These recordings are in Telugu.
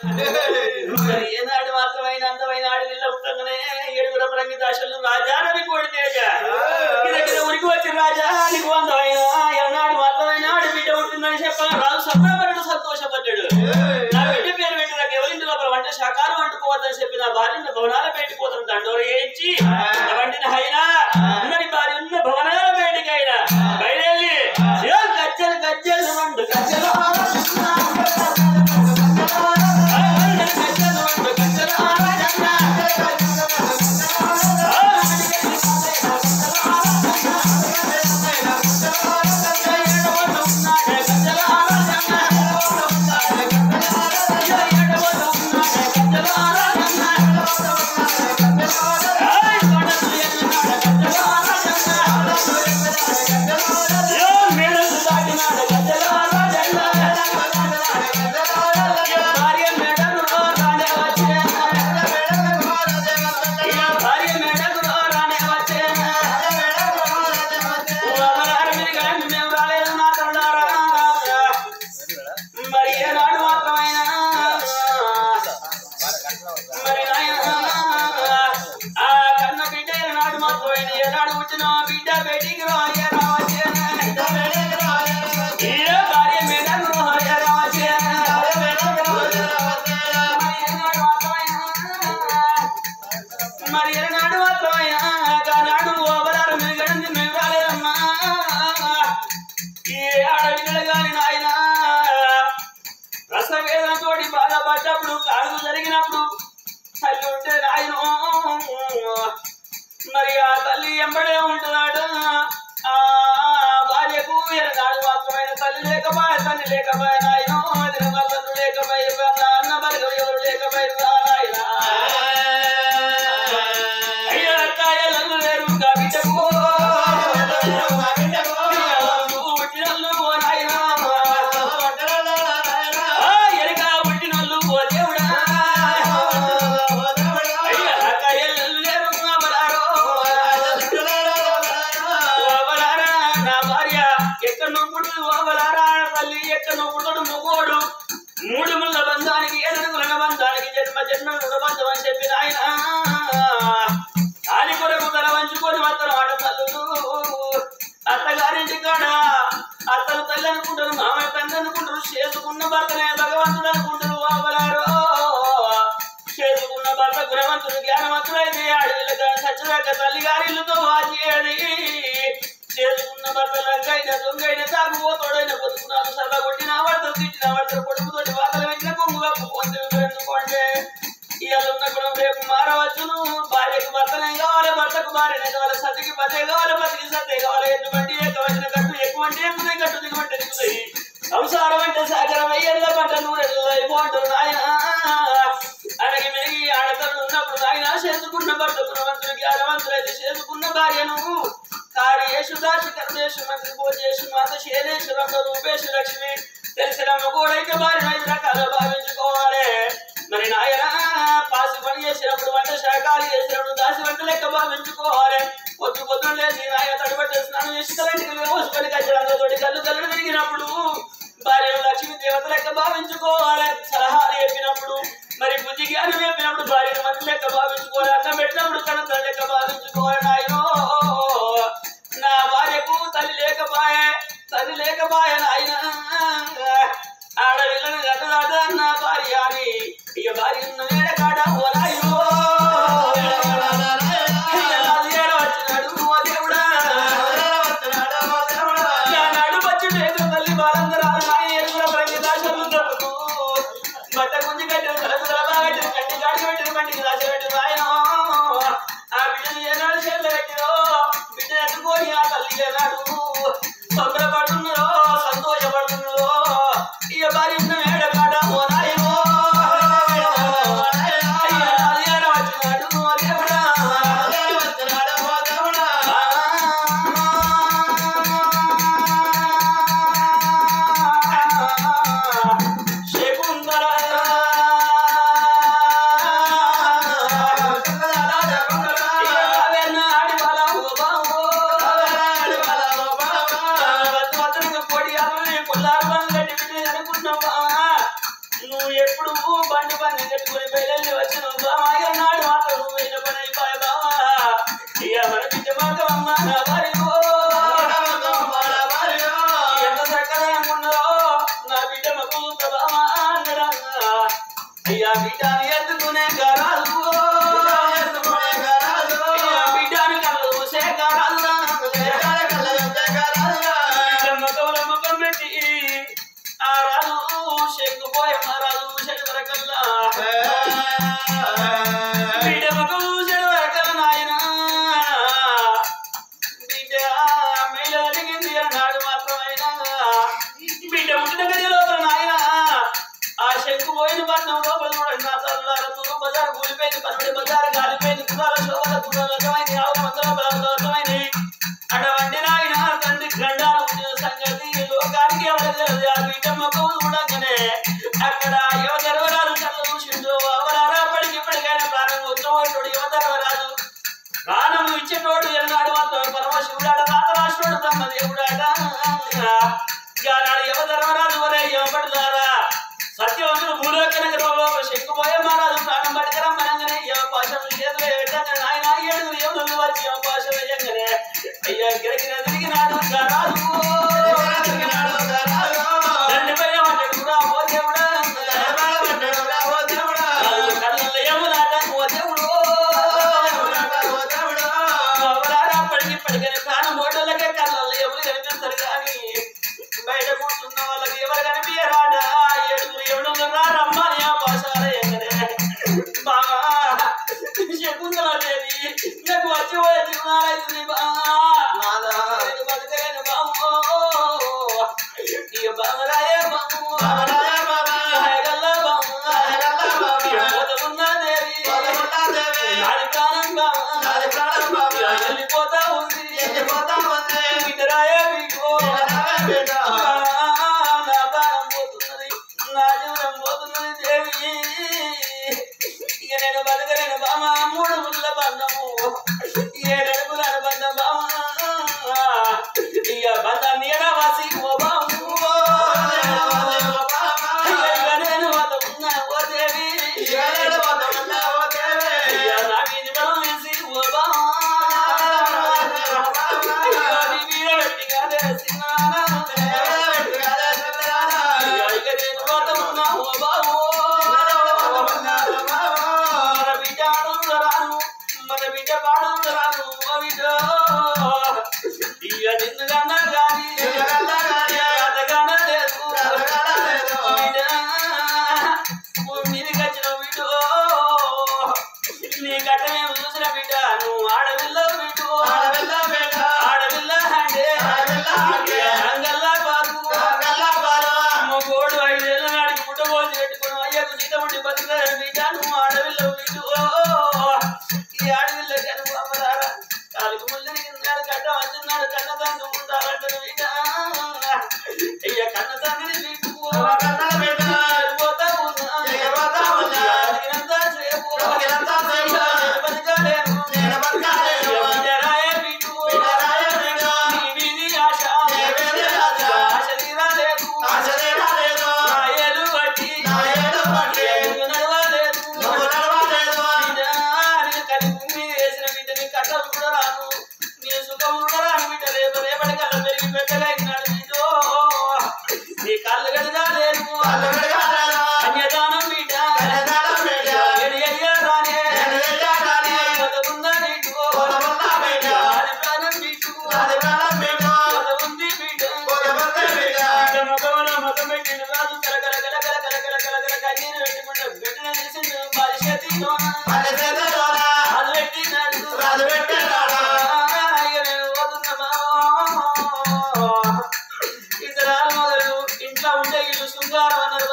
ఏనాడు మాత్రమైన అందమైన ఆడవిల్ల ఉంటగానే ఏడుగుల ప్రంగితాశలు రాజానని కోడి తేజ ఉరికి వచ్చిన రాజా నీకు అందమైన ఏనాడు మాత్రమైన ఆడి బిడ్డ ఉంటుందని చెప్పగా రాజు సంబరపడ్డాడు, సంతోషపడ్డాడు. నా బిడ్డ పేరు పెట్టి నాకు ఎవరింటి లోపల వంట శాఖలు వండుకోవద్దని చెప్పి నా భార్య భవనాల పెట్టిపోతాను దండోరు వేయించి వంటిన అయినా ఉన్నది భార్య ఉన్న భవనాల బయటికి అయినా బయలుదేరి గజ్జలు గజ్జలు వండు గజ్జలు బాధపడ్డప్పుడు కాళ్ళు జరిగినప్పుడు తల్లి ఉంటే రాయను మరి ఆ తల్లి ఎంబడే ఉంటున్నాడు. ఆ భార్యకు ఎరనాడు మాత్రమైన తల్లి లేకపోయే తల్లి లేకపోయే నాయను తండ్రులు లేకపోయే అన్న బరుగు ఎవరు లేకపోయే నాయన అయ్యా కాయలు లేరు బిడ్డకు మూడు ముళ్ళ బంధానికి ఏడుగుల బంధానికి జన్మ జన్మ రుణబంధం అని చెప్పిన ఆయన కాలి కొరకు తల వంచుకొని మాత్రం ఆడతల్లు అత్తగారింటి కాడ అత్తను తల్లి అనుకుంటారు, మామయ్య తండ్రి అనుకుంటారు, చేసుకున్న భర్తనే భగవంతుడు అనుకుంటారు. వావలారో చేసుకున్న భర్త గుణవంతుడు జ్ఞానవంతుడైతే ఆడవిల్లగా సచ్చదాక తల్లి గారిల్లుతో వాచేది. చేసుకున్న భర్త లంగైన దొంగైన తాగుపోతోడైన పొద్దుకున్నాను సల్ల కొట్టిన వాడతారు తిట్టిన వాడతారు కొడుకుతోటి వాతలు పెట్టిన కొంగుగా ఎందుకంటే ఇవాళ ఉన్న గుణం రేపు మారవచ్చును. భార్యకు భర్తనే కావాలి, భర్తకు భార్యనే కావాలి, సతికి పదే కావాలి, పతికి సత్తే కావాలి. ఎటువంటి ఎక్కువైన గట్టు ఎక్కువంటే ఎక్కుతాయి, గట్టు దిగుమంటే దిగుతాయి. సంసారం అంటే సాగరం అయ్యేళ్ళ పంట నూరెళ్ళ అయిపోంటారు ఆయన అడగి మెరిగి ఆడతలు ఉన్నప్పుడు ఆయన చేసుకున్న భర్త గుణవంతుడు జ్ఞానవంతుడైతే చేసుకున్న భార్యను కార్యేషు దాసి కరుణేషు మంత్రి భోజేషు మాత శేనేశ్వరంలో రూపేషు లక్ష్మి తెలిసినమ్మ కూడా అయితే భార్య 5 రకాలు భావించుకోవాలి. మరి నాయన పాసి పని చేసినప్పుడు వంట శాఖలు చేసినప్పుడు దాసి వంట లెక్క భావించుకోవాలి. పొద్దు పొద్దున లేచి నాయన తడిబట్టే స్నానం చేసి కరెంటుకి మోసుకొని కచ్చడంతో కళ్ళు కళ్ళు తిరిగినప్పుడు భార్యను లక్ష్మి దేవత లెక్క భావించుకోవాలి. సలహాలు చెప్పినప్పుడు మరి బుద్ధి జ్ఞానం చెప్పినప్పుడు భార్యను మంత్రి లెక్క భావించుకోవాలి. అన్నం పెట్టినప్పుడు కనుక లెక్క భావించుకోవాలి. నాయనో నా భార్యకు తల్లి లేకపాయే నాయన ఆడవిల్లను గట్టదాట నా భార్య అని ఇక భార్య ఉన్న వేడ కాడ ఓ నాయనో వచ్చినాడు ఓ దేవుడా నాడు వచ్చి లేదు తల్లి బాలందరాలు నాయ ఎరుగుల ప్రతి దాశలు దొరుకుతూ బట్ట గుంజి కట్టిన కట్టి గాడి పెట్టిన బండికి దాచి పెట్టిన ఆయన ఆ బిడ్డను ఏనాడు చేతులు పెట్టిరో బిడ్డ ఎత్తుకొని ఆ తల్లి ఏనాడు తొందరపడుతున్నారో సంతోషపడుతున్నారో ఇక భార్య ఏడ కాడ ఓ నాయనో వచ్చినాడు ఓ దేవుడా శకుంతల నాడు పని కట్టుకుని బయలు వచ్చిన బామాయ నాడు మాత్రం వెళ్ళిన పని అయిపోయి బామా ఇక మన బిడ్డ మాత్రం అమ్మ నా భార్యో ఎంత చక్కగా ఉన్నదో నా బిడ్డ మకు బామా అన్నడా అయ్యా బిడ్డని ఎత్తుకునే గారాలు బిడ్డని కళ్ళు చూసే గారాలు ముఖం పెట్టి ఆ రాజు చెక్కుపోయే రాజు చెడు వరకల్లా బిడ్డ ముఖం చెడు వరకల్లా నాయన బిడ్డ మేలు అడిగింది అన్నాడు మాత్రమైనా బిడ్డ పుట్టిన గది లోపల నాయన ఆ చెక్కుపోయిన పట్నం లోపల చూడండి నా తల్లార తూరు బజారు కూలిపోయింది పన్నెండు బజారు గాలిపోయింది కులాల శోభల కులమైంది ఆవు మంత్ర బలమైంది అటువంటి నాయన తండ్రి గండాలు ఉండిన సంగతి లోకానికి ఎవరు ఆ బిడ్డ ముఖం చూడగానే అక్కడ యువధర్మరాజు కళ్ళు చూసిండు అవరారా పడికిప్పటికైనా ప్రాణం ఉత్తమోడు యువధర్మరాజు ప్రాణం ఇచ్చేటోడు ఎన్నాడు మాత్రం పరమశివుడాడ రాతరాష్ట్రుడు బ్రహ్మదేవుడాట నాడు యువధర్మరాజు వరే యువపడతారా సత్యవంతుడు భూలోకన గ్రహంలో చెక్కుపోయే మహారాజు ప్రాణం పడికరమ్మనగానే యువపాశం చేతులు పెట్టగానే ఆయన ఏడుగురు యువనులు వచ్చి యువపాశం వేయంగానే అయ్యా గిరగిర తిరిగినాడు రాజు రెండు పైన పడ్డాడు కూడా ఓ దేవుడా కళ్ళ యమునాట ఓ దేవుడు పడికని ప్రాణం ఓటలకే కళ్ళల్లో ఎవరు కనిపిస్తారు కానీ బయట కూర్చున్న వాళ్ళకి ఎవరు కనిపించరాడా ఏడుగురు ఎవడు రమ్మని ఆ భాషాలయ్యనే బాగా శకుంతలాదేవి నాకు వచ్చి జీవనాలైతుంది బతకలేను బామో ఇక బామరాయే బాము గల్లా బాము దేవి నాది ప్రాణం బామ వెళ్ళిపోతా ఉంది బిడ్డరాయే బిడ్డో నా ప్రాణం పోతున్నది నా జీవనం పోతున్నది దేవి ఇక నేను బతకలేను బామ మూడు ముళ్ళ బంధము ఏడడుగుల బంధం బామ ఇక బంధాన్ని ఎడవాసి ఓ బాము నేను వద్ద ఉన్నా ఓ దేవి నా మీద బలం వేసి ఓ బామ వీరబెట్టి కాదే సిన్నానా నేను వద్ద ఉన్నా ఓ బాము మన బిడ్డ పాడు రాను ఇక నిన్ను కన్నా కానీ అదగానే లేదు మీదికి వచ్చిన బిడ్డు నీ గట్టమేమి చూసిన బిడ్డ నువ్వు ఆడవిల్లో బిడ్డు ఆడవిల్ల అంటే అంగల్లా పాలు గోడు 5 ఏళ్ళ నాడికి పుట్టబోసి పెట్టుకుని అయ్యకు జీతం ఉండి బతుకుతాడు బిడ్డ నువ్వు ఆడవిల్లో బిడ్డు ఈ ఆడవిల్ల కనుక అమ్మరారా కాలుకు ముళ్ళు కిందాడు గడ్డ వచ్చిన్నాడు కన్న తండ్రి ఉండాలంటారు బిడ్డ అయ్య కన్న తండ్రిని పోతా ఉన్నా సేపు బతకాలేను నీ కళ్ళు కడగా లేదు అన్యదానం బిడ్డ రానే ప్రాణం ఉంది బిడ్డ మగం పెట్టిన రాజు కలకల కలకల కలకల కలకల కన్నీరు పెట్టుకుంటే పెట్టిన తెలిసింది పరిస్థితిలో అది పెట్టినాడు నేను పోతున్నా ఇతరాలు మొదలు ఇంట్లో ఉంటే ఇల్లు శృంగారం అన్నారు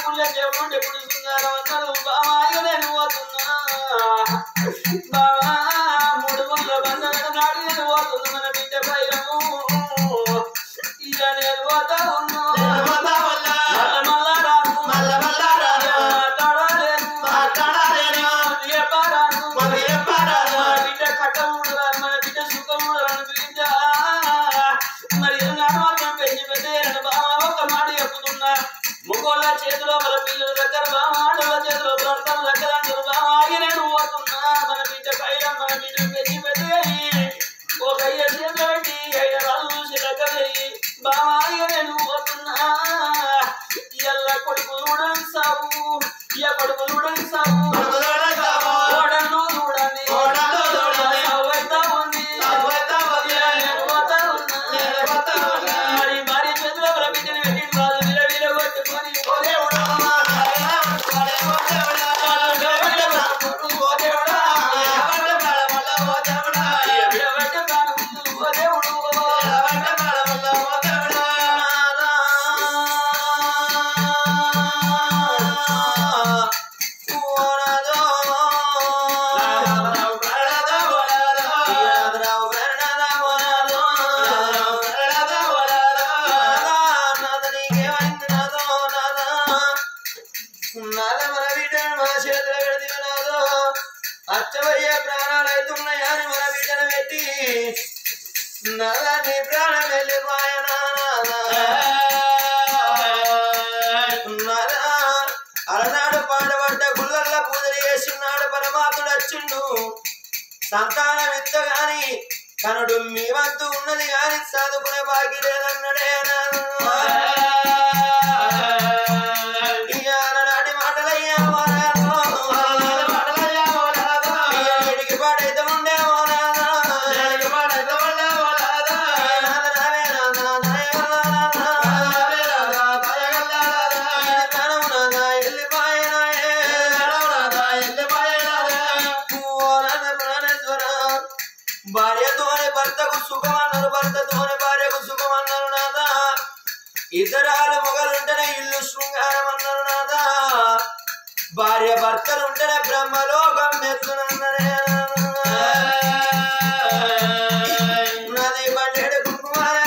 గుళ్ళ దేవుడు ఉంటే ఇప్పుడు శృంగారం అన్నారు బామా నేను పోతున్నా బామా 3 ముళ్ళ బంధం నాడు నేను పోతున్నా మన బిడ్డ పైరము ఇక నేను పోతా ఉన్నా మళ్ళా రాను మాట్లాడలేను భర్తను దగ్గరంటారు బాగా నేను పోతున్నా మన బిడ్డ పైన మన బిడ్డ పెళ్లి పెద్దగని ఒక చేతులు పెట్టి 5 రాళ్ళు చూసి దగ్గరయ్యి బాగా నేను పోతున్నా ఎల్ల కొడుకు చూడని సాగు ఇయ కొడుకు చూడని సాగు ఓడను చూడని సవ్వైతా ఉంది మరి భార్య చేతిలో వాళ్ళ బిడ్డని పెట్టి వాళ్ళు విల కొట్టుకొని అచ్చవయ్యే ప్రాణాలైతున్నాయని మన బిడ్డను పెట్టి నల్లని ప్రాణం వెళ్ళిపోయనా అలనాడు పాడబడ్డ గుళ్ళల్లో పూజలు చేసినాడు పరమాత్ముడు వచ్చిండు సంతానం ఎత్తగాని కనుడు మీ వంతు ఉన్నది గాని చదువుకునే బాకి లేదన్నాడే నాటి మాటలయ్యా పాడైతే ఉండేమో భార్యతోనే భర్తకు సుఖమన్నారు భర్తతోనే భార్యకు సుఖమన్నారు నాదా ఇతరాలు మొగలుంటేనే ఇల్లు శృంగారం అన్నారు నాదా భార్య భర్తలు ఉంటేనే బ్రహ్మలోకం ఎత్తునన్నరే నది బండెడు కుక్కుమారే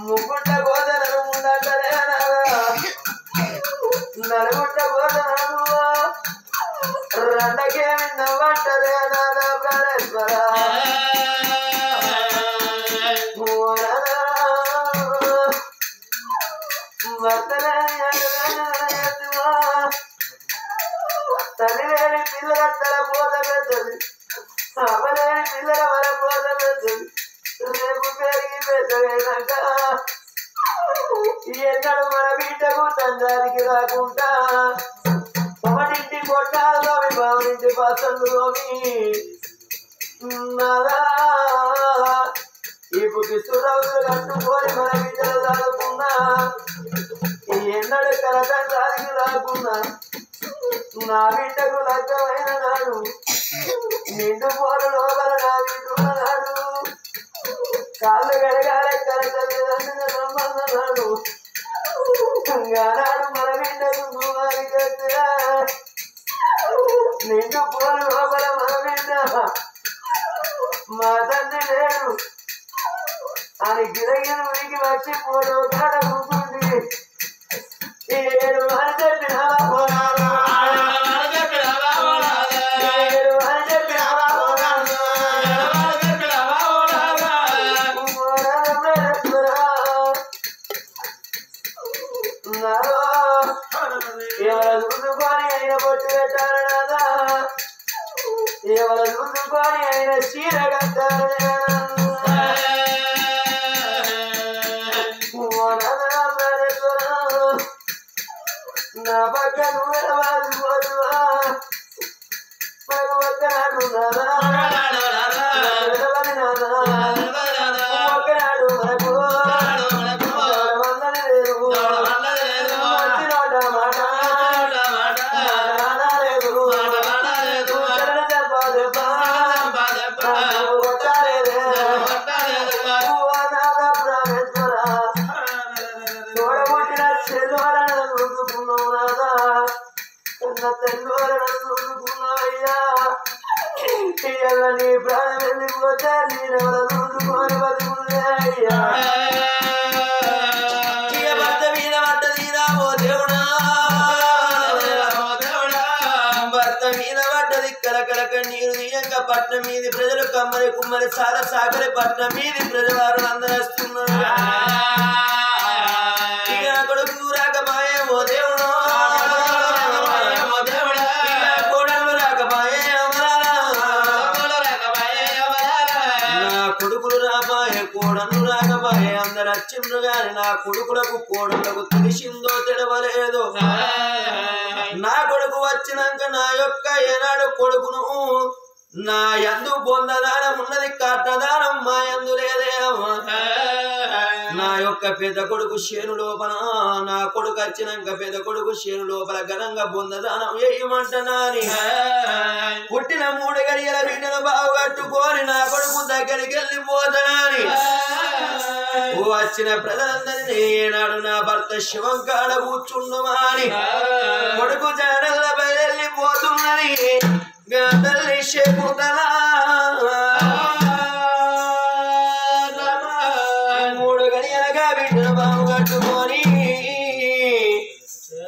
ముగ్గుంట గోదనను ముందంటనే నలుగుంట గోదనను రండకేమి నవ్వంటదే నాదా ప్రాణేశ్వర తల్లిలేని పిల్లల తల పోత పెద్దది అవలేని పిల్లల వర పోత పెద్దది రేపు పెరిగి పెద్దగైనాక ఎన్నడు మన బిడ్డకు తండ్రికి రాకుండా ఒకటింటి కొట్టాలతోమి బావునింటి పసందులోని నాదా ఈ పుట్టిస్తురవులు కట్టుకొని మన బిడ్డలు రాకున్నా ఎన్నడు కలతండ్రికి రాకున్నా నా బిడ్డకు లగ్గమైన నాడు నిండు పోరు లోపల నా బిడ్డున్నాడు కాళ్ళు గడగాలే కలతన్నాడు నాడు మన బిడ్డకు భూమారి కట్టిరా నిండు పోరు లోపల మన బిడ్డ మా తండ్రి లేడు అని గిరగిన ఉనికి వచ్చి పోరు కాడ కూర్చుంది ఏడు అని చెప్పినావా పోరాడు ఎవరు చూసుకొని అయిన బొట్టు పెట్టారు నాదా ఎవరు చూసుకొని అయిన చీర కట్టారు నా పక్క నువ్వు వాసిపోతువా ఒక్కనాడు ఒక్కనాడు మనకు తోడబుట్టిన చెల్లు వలన చూసుకున్నావు నాదా కన్న తెల్లు చూసుకున్నావయ్యా నీ ప్రాణం వెళ్ళిపోతే నేనెవరు చూసుకొని బతుకులే అయ్యా భర్త మీద పడ్డదిరా ఓ దేవుడా భర్త మీద పడ్డది కలకలక నీరు తీయంక పట్నం మీది ప్రజలు కమ్మరి కుమ్మరి సార సాగరి పట్నం మీది ప్రజవారు అందరూ వస్తున్నారు ఇక కొడుకు రాకపాయే ఓ దేవుడు కోడలు రాకపాయే నా కొడుకులు రాపాయే కోడలు రాకపాయే అందరు వచ్చిండ్రు గాని నా కొడుకులకు కోడలకు తెలిసిందో తెలవలేదు నా కొడుకు వచ్చినాక నా యొక్క ఏనాడు కొడుకును నా యందు పొందదానం ఉన్నది కట్టదానం మా యందు లేదే నా యొక్క పెద్ద కొడుకు శేను లోపల నా కొడుకు వచ్చినాక పెద్ద కొడుకు శేను లోపల ఘనంగా పొందదానం వేయమంటున్నాని పుట్టిన 3 గడియల బిడ్డను బాగుకట్టుకొని నా కొడుకు దగ్గరికి వెళ్ళిపోతానని వచ్చిన ప్రజలందరినీ ఏనాడు నా భర్త శివం కాడ కూర్చుండుమాని కొడుకు జాడల్ల బయలుపోతున్నది తల్లి శకుతలా 3 గడియలుగా బిడ్డను బాగు కట్టుకొని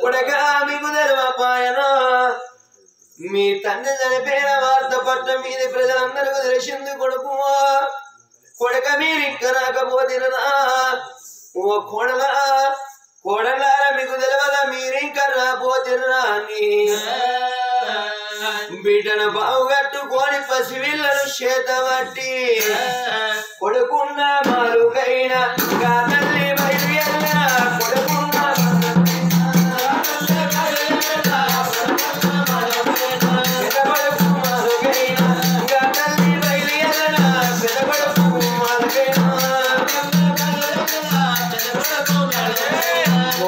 కొడగా మీకు తెలవపాయన మీ తండ్రి చనిపోయిన వార్త పట్ల మీది ప్రజలందరికీ తెలిసింది కొడుకు కొడక మీరు ఇంకా రాకపోతేనా ఓ కోడలా కోడలారా మీకు తెలవదా మీరు ఇంకా రాపోతున్నా అని బిడ్డను బాగుగట్టుకొని పసివిళ్ళను చేతబట్టి కొడుకున్న మరుగైన తల్లి బయలుదేరిన కొడుకున్న పెదబడుకు మరుగైన తల్లి బయలుదేరిన పెదబడుకు మరుగైన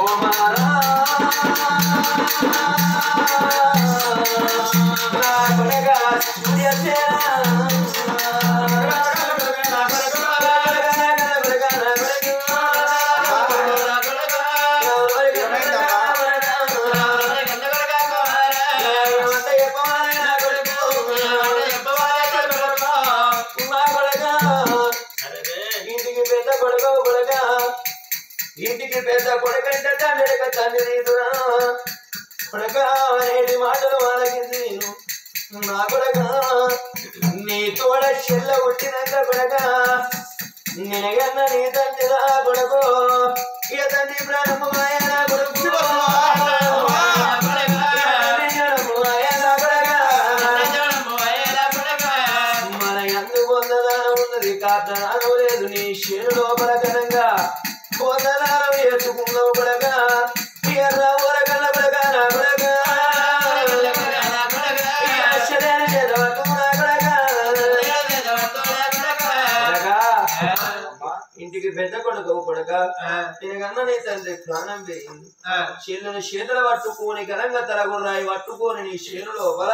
ఓమారా ఇంటికి పెద్ద కొడుకంటే తండ్రి తండ్రి కొడక అనేటి మాటలు ఆలకించి నేను నా కొడక నీ తోడ చెల్ల పుట్టినాక కొడక నినగన్న నీ తండ్రి రా కొడుకు ఇక తండ్రి ప్రాణము మాయనా కొడుకు మన ఎందు పొందదానం ఉన్నది కారణం లేదు నీ శేను లోపల ఘనంగా పొందదానం వేసుకున్నావు కొడక వరకల్ల కొడక నా కొడక ఇంటికి పెద్ద కొడుకు కొడక తినగన్న నీ తండ్రి ప్రాణం పోయింది చెల్లుని చేతులు పట్టుకొని ఘనంగా తలగుర్రాయి పట్టుకొని నీ చేను లోపల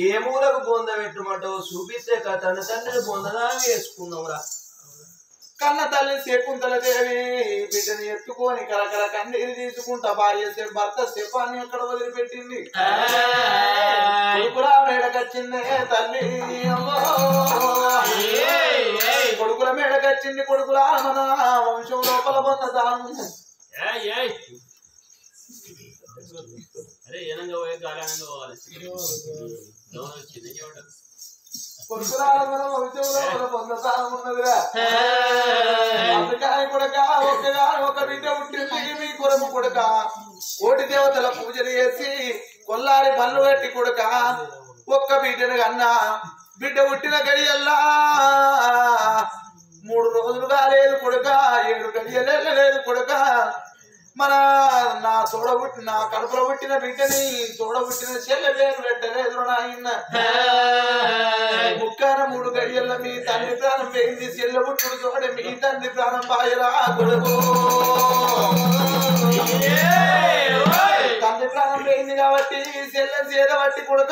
ఏ మూలకు పొందబెట్టుమంటావు చూపిస్తే తన తండ్రిని పొందదా వేసుకున్నావురా కన్న తల్లి శకుంతల దేవి బిడ్డని ఎత్తుకొని కరకర కన్నీరు తీసుకుంటా భార్య భర్త శపాన్ని ఎక్కడ వదిలిపెట్టింది కొడుకుల మేడకొచ్చిందే తల్లి కొడుకుల మేడకొచ్చింది కొడుకుల మన వంశం లోపల పొందదాను కొడుకుల మన వంశంలో పొందదానం ఉన్నదిరా అందుకని కొడుక ఒక బిడ్డ పుట్టింది మీ కొరకు కొడుక కోటి దేవతల పూజలు చేసి కొల్లారి పనులు పెట్టి కొడుక ఒక్క బిడ్డను కన్నా బిడ్డ పుట్టిన గడియల్లా 3 రోజులు కాలేదు కొడుక 7 గడియలు లేదు కొడుక మన నా తోడబుట్టిన నా కడుపులో పుట్టిన బిడ్డని తోడబుట్టిన చెల్లె పేరు పెట్టలేదు నాయన ముక్కాన 3 గడియల్లో మీ తండ్రి ప్రాణం పోయింది చెల్లె పుట్టుడు తోడే మీ తండ్రి ప్రాణం పాయరా కొడుకు తండ్రి ప్రాణం పోయింది కాబట్టి చెల్లెని చేదబట్టి కొడుక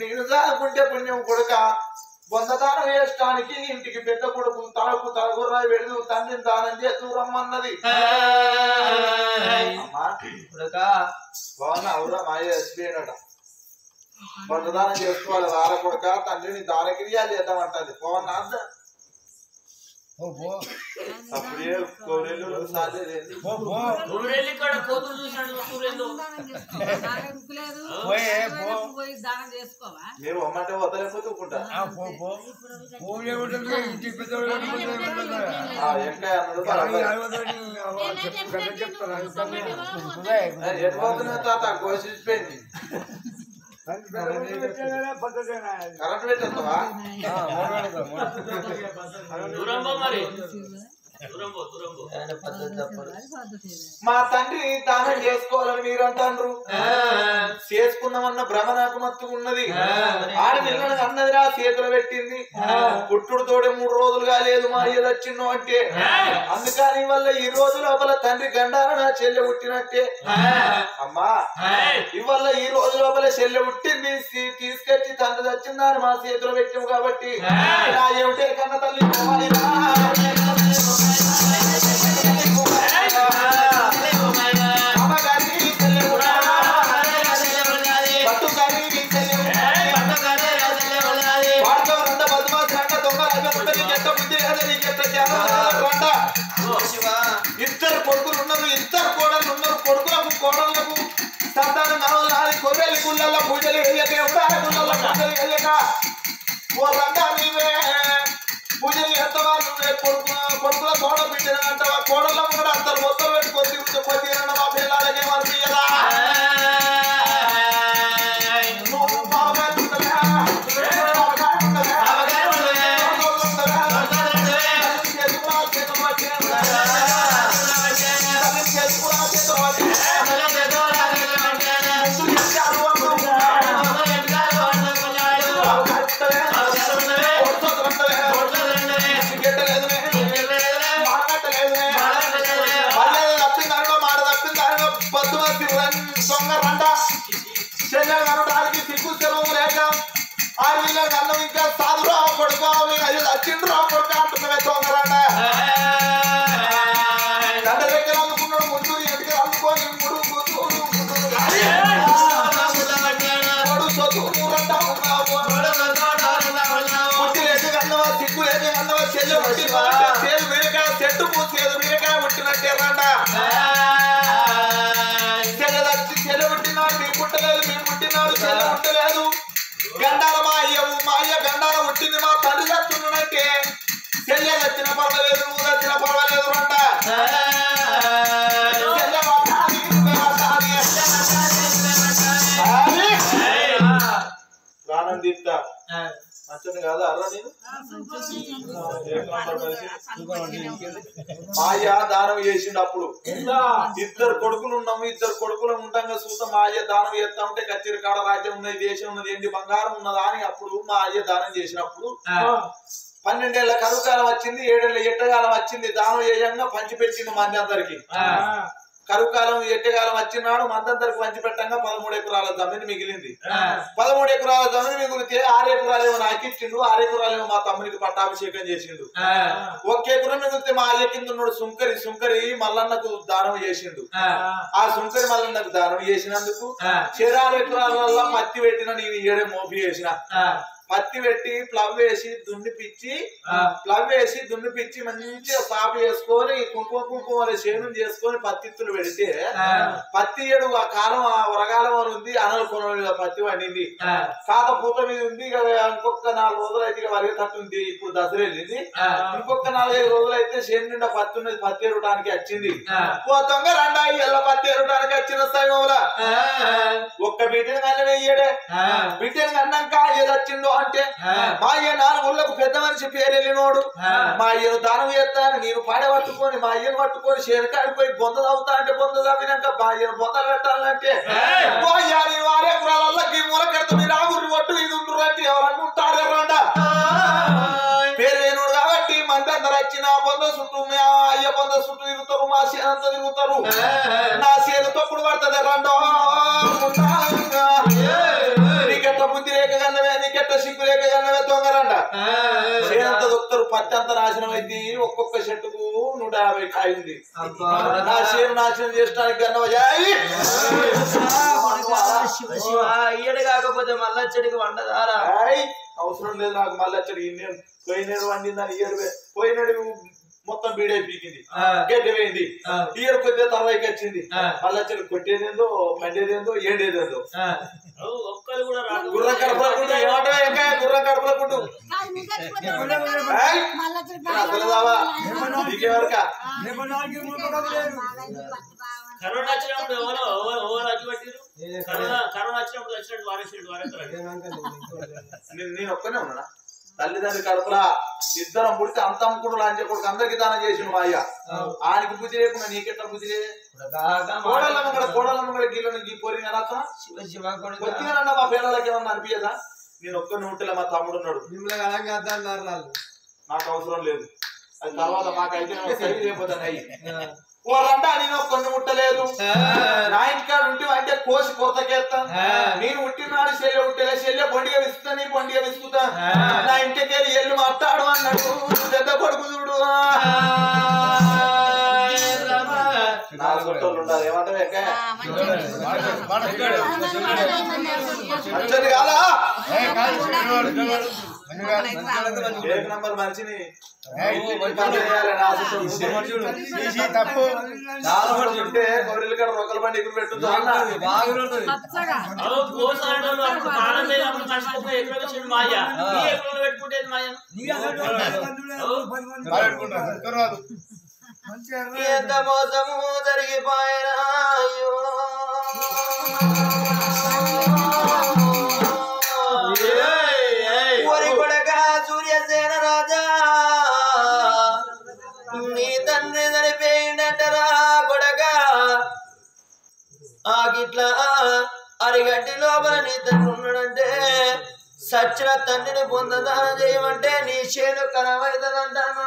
నేను సాదుకుంటే పుణ్యం కొడుక వందదానం వేయడానికి ఇంటికి పెద్ద కొడుకు తలకు తలగుర్రాయి వెళ్ళు తండ్రిని దానం చేస్తూ రమ్మన్నది. బాగున్నా అవురా మాయ చచ్చిపోయాడట. వందదానం చేసుకోవాలి వార కొడుక తండ్రిని దానక్రియాలు చేద్దామంటది. బాగున్నా అప్పుడే మీరు అమ్మంటే వదలేకపోతే ఊపుకుంటా ఎంకాయ అన్నాడు తాత కోసిపోయింది. కరెంట్ పెట్టేస్తావా? మా తండ్రి దానం చేసుకోవాలని మీరు అంటారు. చేసుకున్నామన్న భ్రమ నాకు మత్తుగా ఉన్నది. ఆడపిల్లని అన్నది నా చేతులు పెట్టింది. పుట్టుడు తోడే 3 రోజులుగా లేదు మా అయ్య వచ్చిండు అంటే. అందుకని వల్ల ఈ రోజు లోపల తండ్రి గండాల నా చెల్లె పుట్టినట్టే. అమ్మా ఇవల్ల ఈ రోజు లోపల చెల్లె పుట్టింది. తీసుకొచ్చి తండ్రి వచ్చిందని మా చేతులు పెట్టాము కాబట్టి నా ఏమిటే కన్న తల్లి ఇద్దరు కొడుకులు ఉన్నారు. ఇద్దరు కోడలు ఉన్నారు. కొడుకులకు కోడళ్లకు సంతానం కావాలి. కొర్రెలి గుళ్ళల్లో పూజలు వేయక ఎవడాల గుళ్ళల్లో పూజలు వేయక ఓ రంగా నీవే పూజలు చేస్తావా? నువ్వే కొడుకుల కోడ బిడ్డన అంటావా? కోడళ్ళ కూడా అంత మొత్తం పెట్టి కొద్ది మా పిల్లలకే మర్చియదా? చెల్లెడానికి సిగ్గు సెలవు లేక ఆ వీళ్ళకి అన్నం ఇంకా సాధురా కొడుకో అయ్యో వచ్చిండ్రా కొడుకు అంటున్నవే తొందరంట. దండ దగ్గర అందుకున్నాడు ముందు ఎదుగు అందుకొని ముడు పుట్టి ఎదుగు అన్నవా సిగ్గు ఎదుగు అన్నవా చెల్లె పుట్టిన సేలు వీరకాయ చెట్టు పూసేది వీరకాయ పుట్టినట్టేనంట. చెల్లె పుట్టినాడు మీరు పుట్టలేదు, మీరు పుట్టినాడు చెల్లె పుట్టలేదు. గండాల మా అయ్య గండాల పుట్టింది మా తల్లి చచ్చున్నట్టే. చెల్లె వచ్చిన పర్వాలేదు, నువ్వు వచ్చిన పర్వాలేదు అంట. ప్రాణం తీస్తా మంచిది కాదా అర్రా నేను మాయ దానం చేసిండప్పుడు ఇద్దరు కొడుకులు ఉన్నాము. ఇద్దరు కొడుకులు ఉంటాం చూద్దాం. మా అయ్య దానం చేస్తా ఉంటే కచ్చేరి కాడ రాజ్యం ఉన్నది, దేశం ఉన్నది, ఏంటి బంగారం ఉన్నదా అని అప్పుడు మా అయ్య దానం చేసినప్పుడు 12 ఏళ్ల కరువుకాలం వచ్చింది, 7 ఏళ్ల ఎట్టకాలం వచ్చింది. దానం చేయంగా పంచిపెట్టింది మంది అందరికి. కరువుకాలం ఎట్టకాలం వచ్చినాడు మందందరికి పంచిపెట్టంగా 13 ఎకరాల జమీన్ మిగిలింది. 13 ఎకరాల జమీన్ మిగిలితే 6 ఎకరాలేమో నాకు ఇచ్చిండు, 6 ఎకరాలేమో మా తమ్మునికి పట్టాభిషేకం చేసిండు. 1 ఎకరం మిగిలితే మా అయ్య కింద ఉన్నాడు సుంకరి మల్లన్నకు దానం చేసిండు. ఆ సుంకరి మల్లన్నకు దానం చేసినందుకు 6 ఎకరాల పత్తి పెట్టిన నేను ఏడే మోపి చేసిన. పత్తి పెట్టి ప్లవ్ వేసి దున్నిపిచ్చి మంచిగా సాపు చేసుకొని కుంకుమ చేను చేసుకొని పత్తిత్తులు పెడితే పత్తి ఏడు ఆ కాలం ఆ వరగాలం అని ఉంది. అనల పొలం పత్తి పండింది. కాత పూత మీద ఉంది. ఇంకొక 4 రోజులు అయితే వరిగే తట్టుంది. ఇప్పుడు దసరా వెళ్ళింది. ఇంకొక 4-5 రోజులు అయితే చేను నిండా పత్తి ఉన్నది. పత్తి ఎరడానికి వచ్చింది. పోతంగా 2 ఏళ్ళ పత్తి ఎరడానికి వచ్చిన సమయంలో ఒక్క బిడ్డని కన్నా వెయ్యడే. బిడ్డని కన్నాక ఏది వచ్చిందో అంటే మా అయ్య 4 ఊళ్ళకు పెద్ద మనిషి పేరు వెళ్ళినోడు. మా అయ్యను దానం చేస్తాను నేను పాడ పట్టుకొని మా అయ్యను పట్టుకొని చేరకాడిపోయి బొంద తవ్వుతా అంటే బొంద తవ్వినాక మా అయ్యను బొంద పెట్టాలంటే వారే కురాలకి మూల కడతా మీరు ఆగురు ఒట్టు ఇది ఉంటురు అంటే ఎవరన్నా ఉంటారు ఎర్రండా పేరు లేనుడు కాబట్టి మంది అందరు వచ్చిన బొంద చుట్టూ అయ్య బొంద చుట్టూ తిరుగుతారు. మా చేనంతా తిరుగుతారు. నా చేను తప్పుడు పడుతుంది ఎర్రండో. నీకెట్ట బుద్ధి లేక కన్నవే, నీకెట్ట సిగ్గు లేక కన్నవే తొంగరంట చేనంత దొక్కుతారు పత్తి అంత నాశనం అయింది ఒక్కొక్క చెట్టుకు 150 కాయ ఉంది నా చేను నాశనం చేయడానికి కన్నవయ్యా ఈయడు కాకపోతే మళ్ళా చెడికి వండదారా అవసరం లేదు నాకు మళ్ళీ పోయినాడు వండిందని పోయినాడు మొత్తం బీడే పీకింది గడ్డి పోయింది ఇయర్ కొద్దిగా తర్వాయికి వచ్చింది మళ్ళీ చెడు కొట్టేదేందో పండేదేందో ఏండేదేందో ఒక్కరు కూడా రాదు గుర్రం కడపలకుండు ఏమంటావా ఇంకా గుర్రం కడపలకుండు అసలుదావా నీకేవరకా కరోనా వచ్చినప్పుడు ఎవరో అడ్డు పట్టిరు కరోనా వచ్చినప్పుడు వచ్చినట్టు నేను ఒక్కనే ఉన్నా తల్లిదండ్రి కడుపులా ఇద్దరం పుడితే అంత అమ్ముకుడు అంచె కొడుకు అందరికి దానం చేసిన మా అయ్య ఆయనకి బుద్ధి లేకుండా నీకెట్లా బుద్ధి లేదు కోడలమ్మ కూడా గీళ్ళను గీ పోరిన కొద్దిగా మా పిల్లలకి ఏమన్నా అనిపించదా నేను ఒక్కరిని ఉంటలే మా తమ్ముడు ఉన్నాడు నాకు అవసరం లేదు అది తర్వాత మాకైతే లేకపోతాను అయ్యి వాళ్ళంటే నేను కొన్ని ముట్టలేదు నా ఇంటికాడ ఉంటే అంటే కోసి కొరతకేస్తా నేను ఉట్టినాడు చెల్లె ఉట్టలే చెల్లె బొండిగా విసుకుతా నీ బొండిగా విసుకుతా నా ఇంటికి వెళ్ళి ఎల్లు మాట్లాడు అన్నాడు పెద్ద కొడుకు చూడు ఉండాలి ఏమంటావు మంచిది కాదా నంబర్ మంచిని చాలా ఉంటే గౌరీలు కాడ రొక్కల బండి ఎగురు పెట్టుద్దు ఎంత మోసము జరిగిపోయినా సూర్యసేన రాజా నీ తండ్రి చనిపోయిందటరా కొడక ఆగిట్లా అరిగడ్డి లోపల నీ తండ్రి ఉన్నాడంటే సచ్చిన తండ్రిని పొందదానం చేయమంటే నీ చేను కరవైతుందంటాను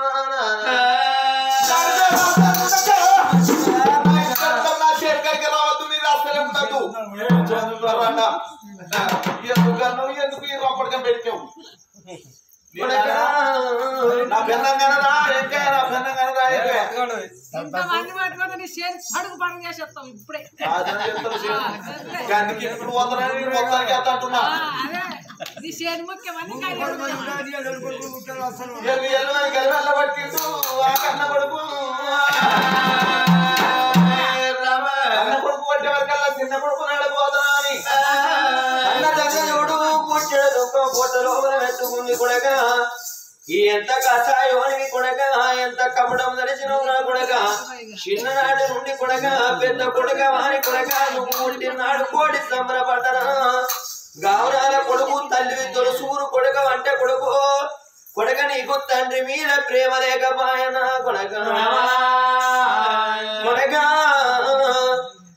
రావద్దు మీరు అసలే ఉండదు ఎందుకు ఈ లోపలికం పెట్టావు నా బెన్నంగానరా ఇంకా నా బెన్నంగానరా ఇప్పుడే ఇప్పుడు మొత్తానికి అంటున్నా పట్టిండు ఆ కన్న కొడుకు అన్న కొడుకు పట్టే వరకల్లా చిన్న కొడుకు నడిపోతున్నా అని అన్న దగ్గరుడు పుట్టెడు పొట్ట లోపల పెట్టుకుంది కొడక ఎంత కషాయోనికి కొడక ఎంత కపడం తెలిసినవు నా కొడక చిన్ననాటి నుండి కొడక పెద్ద కొడక వాని కొడక నువ్వు పుట్టినాడు కోడి సంబరపడ్డరా గౌరాల కొడుకు తల్లి తొలసూరు కొడక అంటే కొడుకు కొడక నీకు తండ్రి మీద ప్రేమ లేకపోయినా కొడక కొడక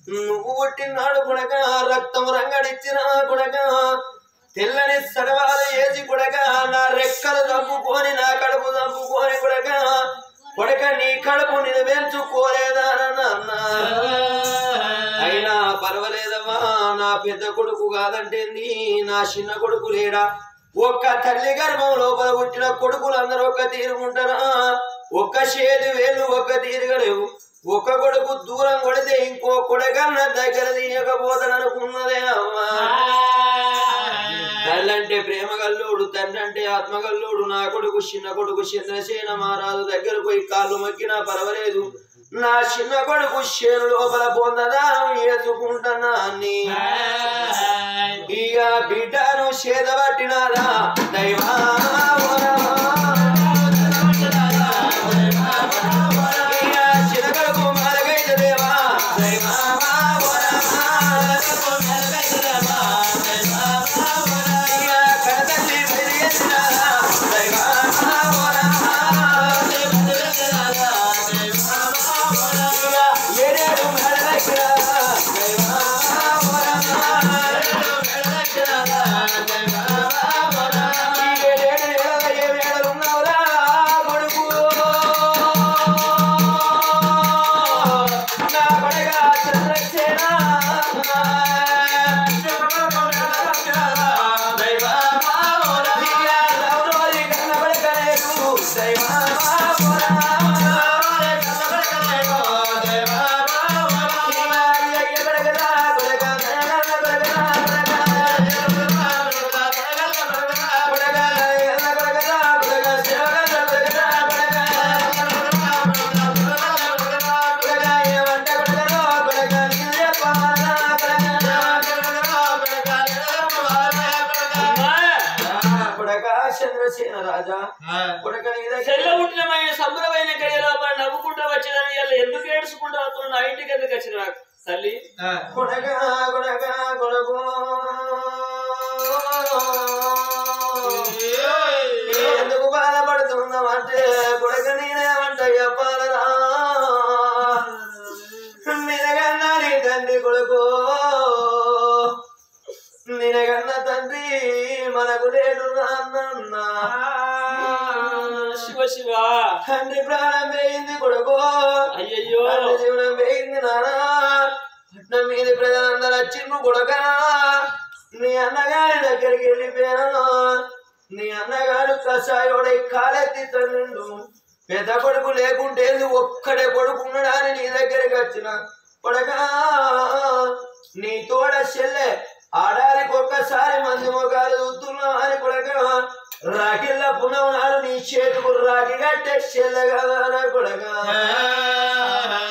నువ్వు పుట్టినాడు కొడక రక్తం రంగడిచ్చిన కొడక తెల్లని సడవాలు వేసి కొడక నా రెక్కలు చంపుకొని నా కడుపు చంపుకొని కొడక కొడక నీ కడుపు నేను పెంచుకోలేదానన్న అయినా పర్వాలేదమ్మా నా పెద్ద కొడుకు కాదంటే నా చిన్న కొడుకు లేడా ఒక్క తల్లి గర్భం లోపల పుట్టిన కొడుకులు అందరూ ఒక్క తీరుకుంటారా ఒక్క చేతి వేళ్ళు ఒక్క తీరుగలేవు ఒక్క కొడుకు దూరం కొడితే ఇంకో కొడకన్న దగ్గర తీయకపోతాననుకున్నదే అమ్మా తల్లంటే ప్రేమ గల్లుడు తండ్రి అంటే ఆత్మగల్లుడు నా కొడుకు చిన్న కొడుకు చంద్రసేన మహారాజు దగ్గర పోయి కాళ్ళు మొక్కినా పర్వాలేదు నా చిన్న కొడుకు చేను లోపల పొందదానం వేసుకుంటున్నా ఇక బిడ్డను చేదబట్టినారా దైవా చిన్నగడుకు మరగైతే దేవా దైవా భీమసేన రాజా కొడక నీ దగ్గర చెల్లబుట్టినమైన సంబరమైన గడియలో నవ్వుకుంటూ వచ్చేదని ఎందుకు ఏడుచుకుంటూ వస్తున్నా నా ఇంటికి ఎందుకు వచ్చిన తల్లి కొడక కొడక కొడకు ఎందుకు బాధపడుతున్నామంటే కొడక నేనేమంట చెప్పాలరా నినగన్నా నీ తండ్రి కొడుకు నినగన్న తండ్రి మనకు లేడు అన్నా శివ శివ తండ్రి ప్రాణం వేయింది కొడుకు అయ్యయ్యో జీవనం వేయింది నానా పట్నం మీద ప్రజలందరూ వచ్చిండు కొడుక నీ అన్నగారి దగ్గరికి వెళ్ళిపోయాను నీ అన్నగారు కషాయోడ కాలెత్తి తండ్రి పెద్ద కొడుకు లేకుంటే ఒక్కడే కొడుకు ఉన్నాడని నీ దగ్గరికి వచ్చిన కొడక నీ తోడ చెల్లె ఆడారికి ఒక్కసారి మంది మొగాలు చూస్తున్నావు అని కొడక రాకిళ్ళ పునవు నాడు నీ చేతుకు రాకి కట్టే చెల్లె కదా కొడక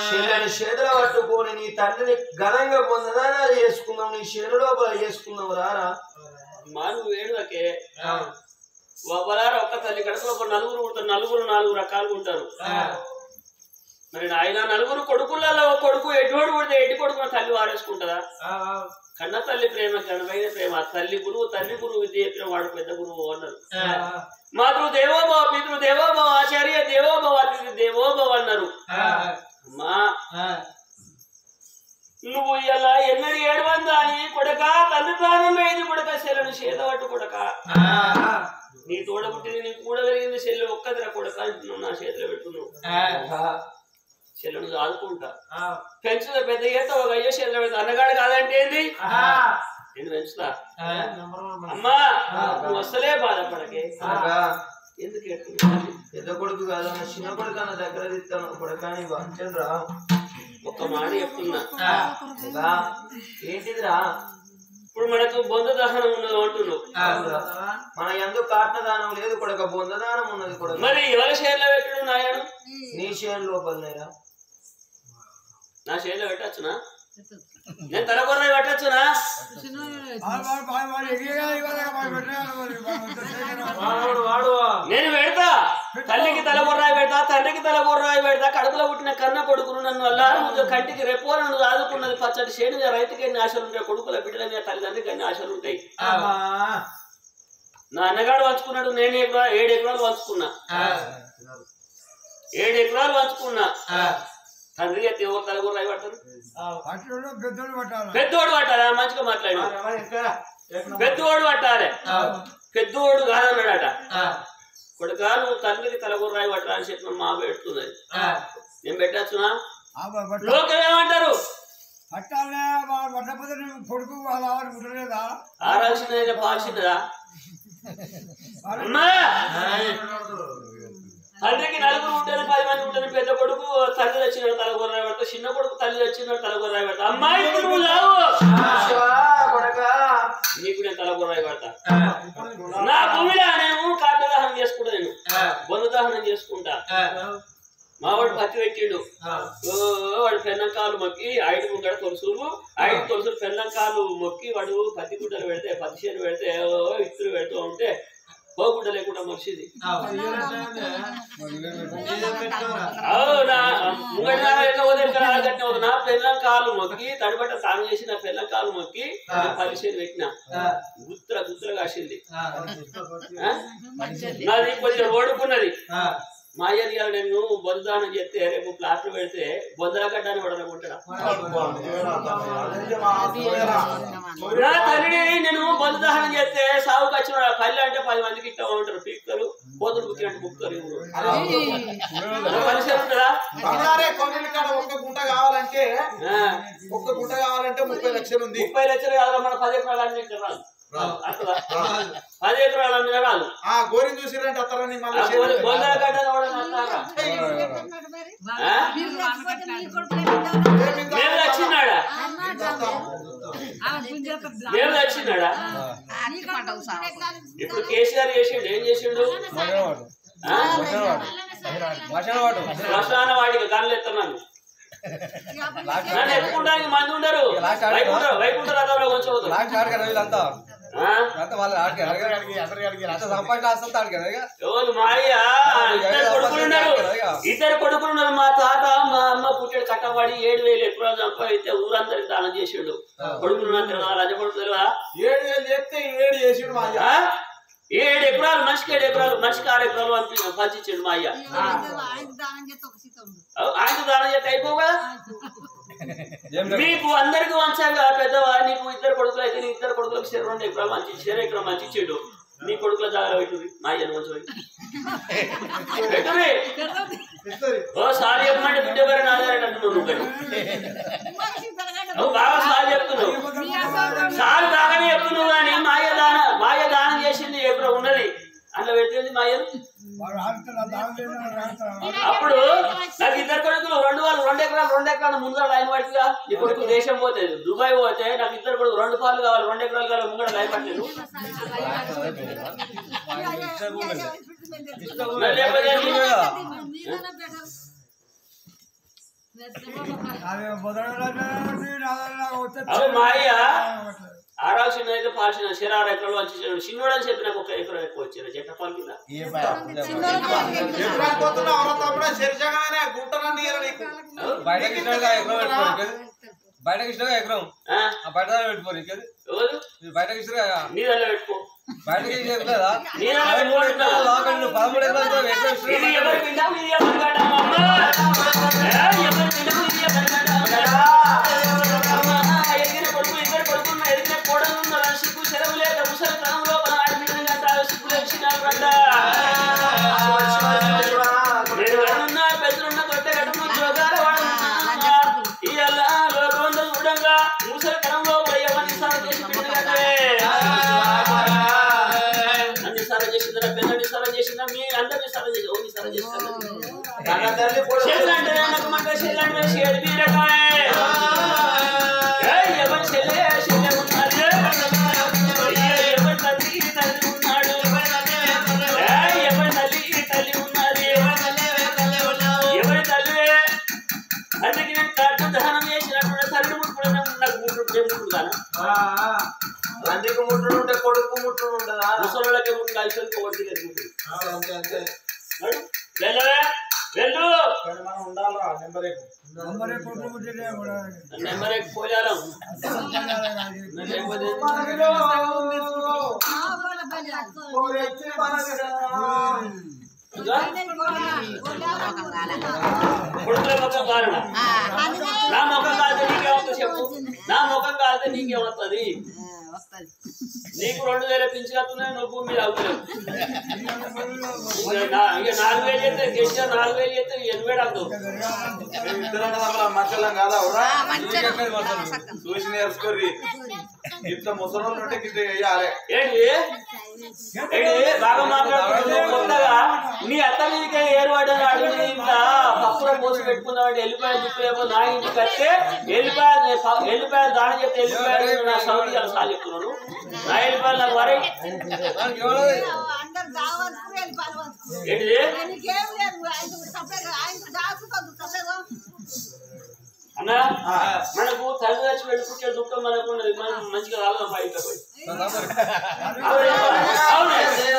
చెల్లెని చేతులు పట్టుకొని నీ తండ్రిని ఘనంగా పొందదాని అది చేసుకుందాం నీ చెల్లు లోపల చేసుకుందాం రారా మా నువ్వు వేడుకే ఒకలారా ఒక్క తల్లి కడుపులో ఒక నలుగురు ఉంటారు నలుగురు 4 రకాలుగా ఉంటారు మరి ఆయన నలుగురు కొడుకులలో కొడుకు ఎటువంటి కొడితే ఎట్టి కొడుకున్న తల్లి వారేసుకుంటుందా కన్న తల్లి ప్రేమ ఘనమైన ప్రేమ తల్లి గురువు తండ్రి గురువు విద్య చెప్పిన వాడు పెద్ద గురువు అన్నారు మాతృ దేవోభవ పితృ దేవోభవ ఆచార్య దేవోభవ అతిథి దేవోభవ అన్నారు అమ్మా నువ్వు ఇలా ఎన్నడి 700 అని కొడక తల్లి ప్రాణం వేయింది కొడక శైలను చేతబట్టు కొడక నీ తోడ పుట్టింది నీకు కూడా కలిగింది చెల్లె ఒక్కదిరా కొడక నువ్వు నా చేతిలో పెట్టున్నావు చెల్లెను ఆదుకుంటా పెంచుతా పెద్ద ఏత ఒక అయ్యో చెల్లె పెడతా అన్నగాడు కాదంటే ఏంది నేను పెంచుతా అమ్మా నువ్వు వస్తలే బాధపడకే ఎందుకు పెద్ద కొడుకు కాదు చిన్న కొడుకు అన్న దగ్గర తిస్తాను కొడుక నీ వంచను రా ఒక్క మాట చెప్తున్నా ఏంటిదిరా ఇప్పుడు మనకు బొంద దహనం ఉన్నది అంటున్నావు మన ఎందుకు కాటదానం లేదు కొడక బొందదానం ఉన్నది కొడక మరి ఎవరి షేర్లో పెట్టడు నాయను నీ షేర్ లోపలనేరా నా షేర్లో పెట్టచ్చునా నేను తలకొర్ర పెట్టచ్చునా నేను పెడతా తల్లికి తలకొర్రాయి పెడతా తండ్రికి తలకొర్రాయి పెడతా కడుపులో పుట్టిన కన్న కొడుకును నన్ను అల్లారు కంటికి రెప్పో నన్ను ఆదుకున్నది పచ్చటి చేనుగా రైతుకి ఎన్ని ఆశలు ఉంటాయి కొడుకుల బిడ్డల మీద తల్లిదండ్రికి అన్ని ఆశలు ఉంటాయి నా అన్నగాడు వంచుకున్నాడు నేను 7 ఎకరాలు వంచుకున్నా 7 ఎకరాలు వంచుకున్నా తండ్రి అయితే ఎవరు తలకొర్రాయి పడతారు పెద్దోడు పట్టాలి మంచిగా మాట్లాడు పెద్దోడు పట్టాలి పెద్దోడు కాదన్నాడట కొడుక నువ్వు తండ్రికి తలకొర్రాయి పట్టరా అని చెప్పిన మా పెడుతుంది నేను పెట్టచ్చునా లోకం ఏమంటారు ఆరాల్సిన పాల్సిందా తండ్రికి 4 ఉంటారు 10 మంది ఉంటారు పెద్ద కొడుకు తల్లి వచ్చిన తలకొర్రాయి పెడతా చిన్న కొడుకు తల్లి వచ్చిన తలకొర్రాయి పెడతా అమ్మాయి నువ్వు రావు నీకు నేను తలకొర్రాయి పెడతా నా భూమిలో నేను కాటదహనం చేసుకుంటా నేను బొందదహనం చేసుకుంటా మావాడు పత్తి పెట్టిండు వాడు పెన్నంకాలు మొక్కి 5 ముంగడ తొలుసులు 5 తొలుసులు పెన్నంకాలు మొక్కి వాడు పత్తి గుడ్డలు పెడితే పత్తి చేను పెడితే ఇత్తులు పెడుతూ ఉంటే పోగుడ్డ లేకుండా మనిషిది నా పెళ్ళం కాలు మొక్కి తడిబట్ట తాను చేసి నా పెళ్ళం కాలు మొక్కి 10 చేను పెట్టిన గుత్తుల కాసింది నాది కొద్దిగా ఓడుకున్నది మా ఏరియాలో నేను బొందానం చేస్తే రేపు ప్లాట్లు పెడితే బొందల కట్టాన్ని పడనుకుంటాడా నా తల్లిని నేను బొందదహనం చేస్తే సాగుకు వచ్చిన పల్లె అంటే 10 మందికి ఇట్లా ఉంటారు పీక్తారు పోతులు బుక్కినట్టు బుక్తారు మనిషి ఉంటుందా ఒక్క గుంట కావాలంటే 30 లక్షలు ఉంది 30 లక్షలు కాదు మన 10 ఎకరాలు అన్ని రాదు 10 ఎకరాలు అమ్మిన రాదు గోరిని చూసిరంటే అత్తారని బొందల కట్టాన్ని మేము వచ్చినాడా ఇప్పుడు కేసీఆర్ చేసిండు ఏం చేసిండు శ్మశాన వాటికి గన్లు ఎత్తున్నాను నన్ను ఎత్తుకుంటానికి మంది ఉండరు వైకుంఠ రథంలో కొంచెం ఎవరు మాయ ఇద్దరు కొడుకులున్నారు మా తాత మా అమ్మ పుట్టాడు కట్టబడి 7,000 ఎకరాలు సంపాదిస్తే ఊరందరికి దానం చేసాడు కొడుకులు రాజ కొడుకు 7,000 చెప్తే 7 చేసాడు మా 7 ఎకరాలు మనిషికి 7 ఎకరాలు మనిషికి 6 ఎకరాలు పంచించాడు మా అయ్య ఆయన దానం చేస్తే అయిపోగా మీకు అందరికి వంచాగా పెద్దవా నీకు ఇద్దరు కొడుకులు అయితే నీ ఇద్దరు కొడుకులకు 2 ఎకరాలు మంచి 1 ఎకరం మంచి ఇచ్చాడు నీ కొడుకుల జాగ్రత్త పెట్టుది మా అయ్యను మంచి పెట్టుది ఓ సారి చెప్పమంటే బిడ్డ పేరు నాదారేటంటున్నావు నువ్వు బాగా సారి చెప్తున్నావు సారి బాగానే చెప్తున్నావు కానీ మాయ దానం చేసింది ఎక్కడ ఉన్నది అందులో పెట్టింది మాయను అప్పుడు నాకు ఇద్దరు కొడుకులు 2 ఎకరాలు ముందర లైన్ పట్టిగా ఈ కొడుకు దేశం పోతే దుబాయ్ పోతే నాకు ఇద్దరు కొడుకు 2 పాలు కావాలి 2 ఎకరాలు కావాలి ముంగడ లైన్ పట్టలేదు అవి మాయ ఆరాల్సిన అయితే పాల్సిన 6 ఎకరాలు వచ్చి చిన్నోడని చెప్పి నాకు 1 ఎకరం ఎక్కువ వచ్చారు జట్ట పాలు కింద బయటకి ఇష్టం ఎకరం బయట పెట్టుకోరు బయటకి ఇష్టం నీళ్ళలో పెట్టుకో బయటకి లేదా 13 తండ్రికి ముట్టుడు ఉంటే కొడుకు ముట్టుడు ఉండదా ముసలోళ్ళకి ముట్టు ఐశ్వర్యం వెళ్ళు మనం ఉండాలరా నెంబర్ పోయాలం కొడుకుల ముఖం కారణం నా ముఖం కాదు నీకేమవుతుంది చెప్పు నా ముఖం కాదు నీకేమవుతుంది నీకు 2,000 పింఛన్లు నువ్వు భూమి మీద అవుతావు 4,000 చేస్తే కేసీఆర్ 4,000 చేస్తే 8,000 అవుతావు మనుషులం కాదా చూసి నేర్చుకోర్రి ఇంత ముసలోళ్ళు ఉంటే గిట్ట వేయాలి ఏంటి బాగా మాట్లాడుతున్నావు కొత్తగా నీ అత్త మీదకే ఏర్పడ్డాను అడుగు ఇంకా పప్పులో పోసి పెట్టుకున్నావు వెళ్ళిపోయాడు చెప్పేమో నా ఇంటికి వస్తే వెళ్ళిపోయాడు దాని చెప్తే వెళ్ళిపోయాడు నా సౌదీ సార్ చెప్తున్నాను నా వెళ్ళిపోయాడు నాకు వరై ఏంటిది అన్నా మనకు తల్లి వచ్చి వెళ్ళిపుట్టే దుఃఖం మనకు మనం మంచిగా రాగలం బయట పోయి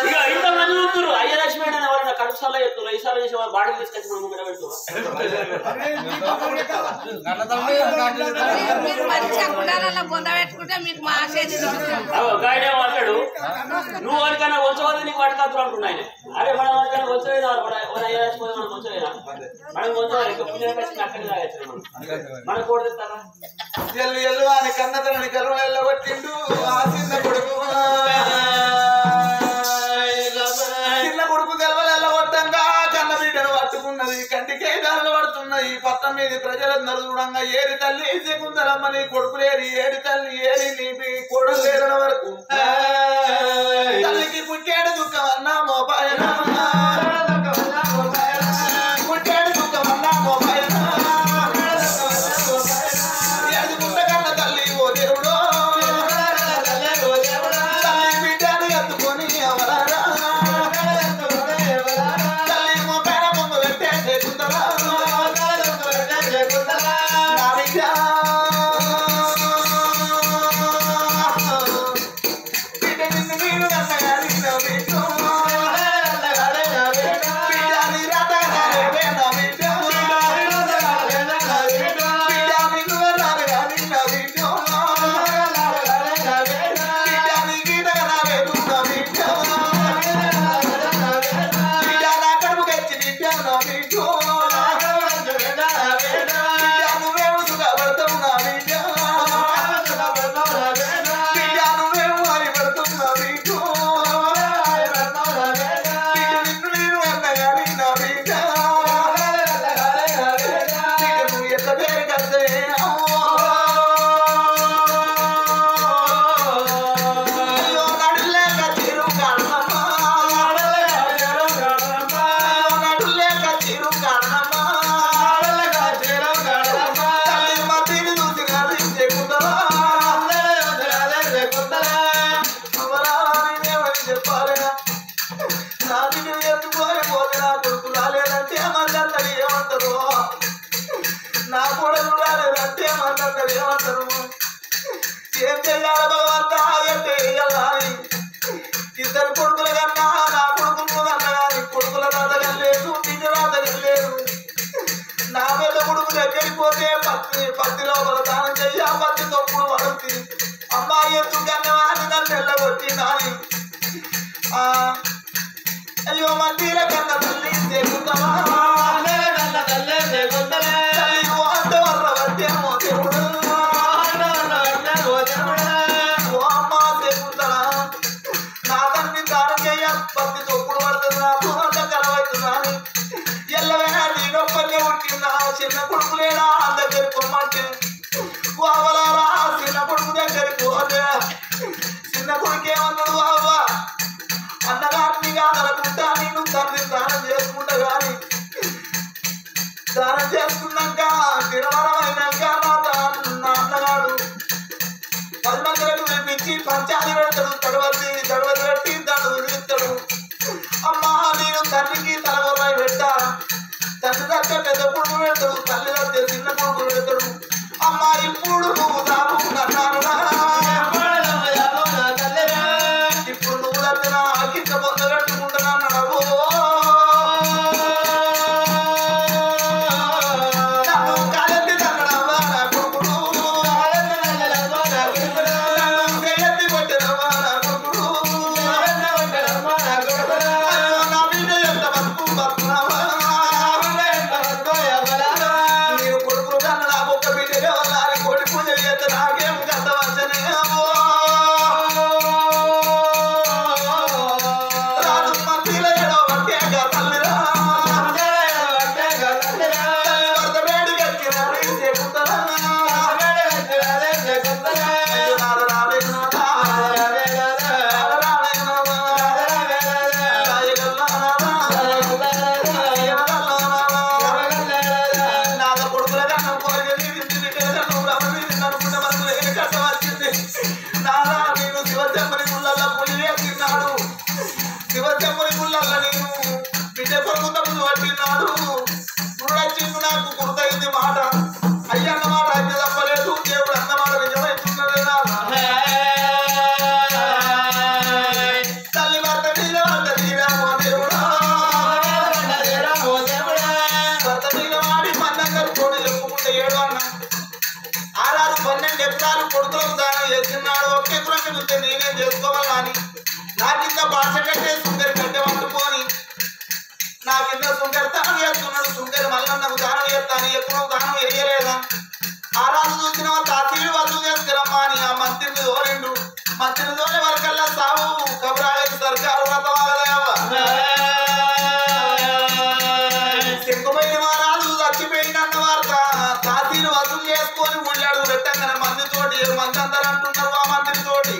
ఇక ఇంతమంది చూస్తున్నారు అయ్యలక్ష్మి అని ఎవరైనా కడుపుసార్లు చెప్తున్నారు ఈసారి చేసే వాళ్ళు బాడీ తీసుకొచ్చి మనం ముంగడ గాయనే మాట్లాడు నువ్వు వాడికైనా వచ్చేవాళ్ళు నీకు వాటికాతులు అంటున్నా ఆయన అరే మనం వాడికైనా వచ్చేదా అయ్యలక్ష్మి మనం వచ్చేదా మనం వచ్చేవాళ్ళు ఇంకా పుణ్యం వచ్చి అక్కడికి తాగచ్చు మన కూడా తెస్తారా ఎల్లు అని కన్నతనని కరుణ ఎల్లగొట్టిండు ఆ చిన్న కొడుకు గెలవలు ఎల్లగొట్టంగా కన్న బిడ్డను పట్టుకున్నది కంటికే దారులు పడుతున్నాయి పట్టం మీద ప్రజలందరూ చూడంగా ఏరి తల్లి శకుంతలమ్మని కొడుకులేరి ఏడి తల్లి ఏరి నీ కొడుకు లేరన వరకు తల్లికి పుట్టాడు దుఃఖం అన్నా మోపాయనా పుట్టాడు దుఃఖం అన్నా మోపాయనా కొట్టినాని అయ్యో మందిర కన్న తల్లి చెబుతావా చిన్న కొడుకు లేడా దగ్గర కొమ్మంటే బావలారా చిన్న కొడుకు దగ్గరికి పోతే చిన్న కొడుకు ఏమన్నాడు బావ అన్నగారిని కాదనుకుంటా నేను తండ్రి దానం చేసుకుంటా గాని దానం చేసుకున్నాక తినవరమైనాక నా అన్నగాడు 10 మందిలకు పిలిపించి పంచాలి పెడతాడు తడవది పెట్టి దాన్ని విడిస్తాడు అమ్మా నేను తండ్రికి తలగొర్రాయి పెట్టా తండ్రి దగ్గర పెద్ద కొడుకు పెడతాడు తల్లి దగ్గర చిన్న కొడుకు పెడతాడు అమ్మా ఇప్పుడు నువ్వు ఇప్పుడు నువ్వు దగ్గర కింద పొంద పెట్టుకుంటున్నా నడవు కాలెత్తి తన్నడవా నా కొడుకుడు చేయత్తి కొట్టినవా నా కొడుకుడు నా బిడ్డ ఎంత బతుకు బతుకున్నావా నేను కొడుకులు కన్నా నాకు ఒక్క బిడ్డగా వాళ్ళని కోడి పూజ చేస్తే నాకేం గత వచ్చనే రాజు మంత్రిలో ఏడో పట్టేక తల్లిరా భర్త వేడి కట్టిన చెబుతారా శివజమ్మని ముళ్ళల్ల నేను బిడ్డ కొరకు తమ్ముడు పట్టినాడు చూడొచ్చిండు నాకు గుర్తయింది మాట అయ్యన్న మాట అన్ని తప్పలేదు దేవుడు అన్న మాట నిజమైతున్నదేనా తల్లి భర్త మీద భర్త తీరామో దేవుడా భర్త మీద వాడి మన్నంగారు తోడు చెప్పుకుంటే 7 అన్న 6 12 ఎకరాలు కొడుకులకు దానం చేస్తున్నాడు ఒక్క ఎకరం చూస్తే నేనేం చేసుకోవాలని నా కింద భాష కట్టే సుందరి కట్టె పట్టుకొని నా కింద సుందరి దానం చేస్తున్నాడు సుందరి మళ్ళీ నాకు దానం చేస్తాను ఎప్పుడు దానం వేయలేదా ఆ రాజు చూసిన తాతీలు వద్దు చేసుకురమ్మా అని ఆ మంత్రిని దోరెండు మంత్రిని దోరే వరకల్లా సాగు కబరాగతి సర్కారు చెక్కుపోయిన మా రాజు చచ్చిపోయినన్న వార్త తాతీలు వసూలు చేసుకొని ముళ్ళాడు పెట్టంగానే మందితోటి మంది అందరూ అంటున్నారు ఆ మంత్రితోటి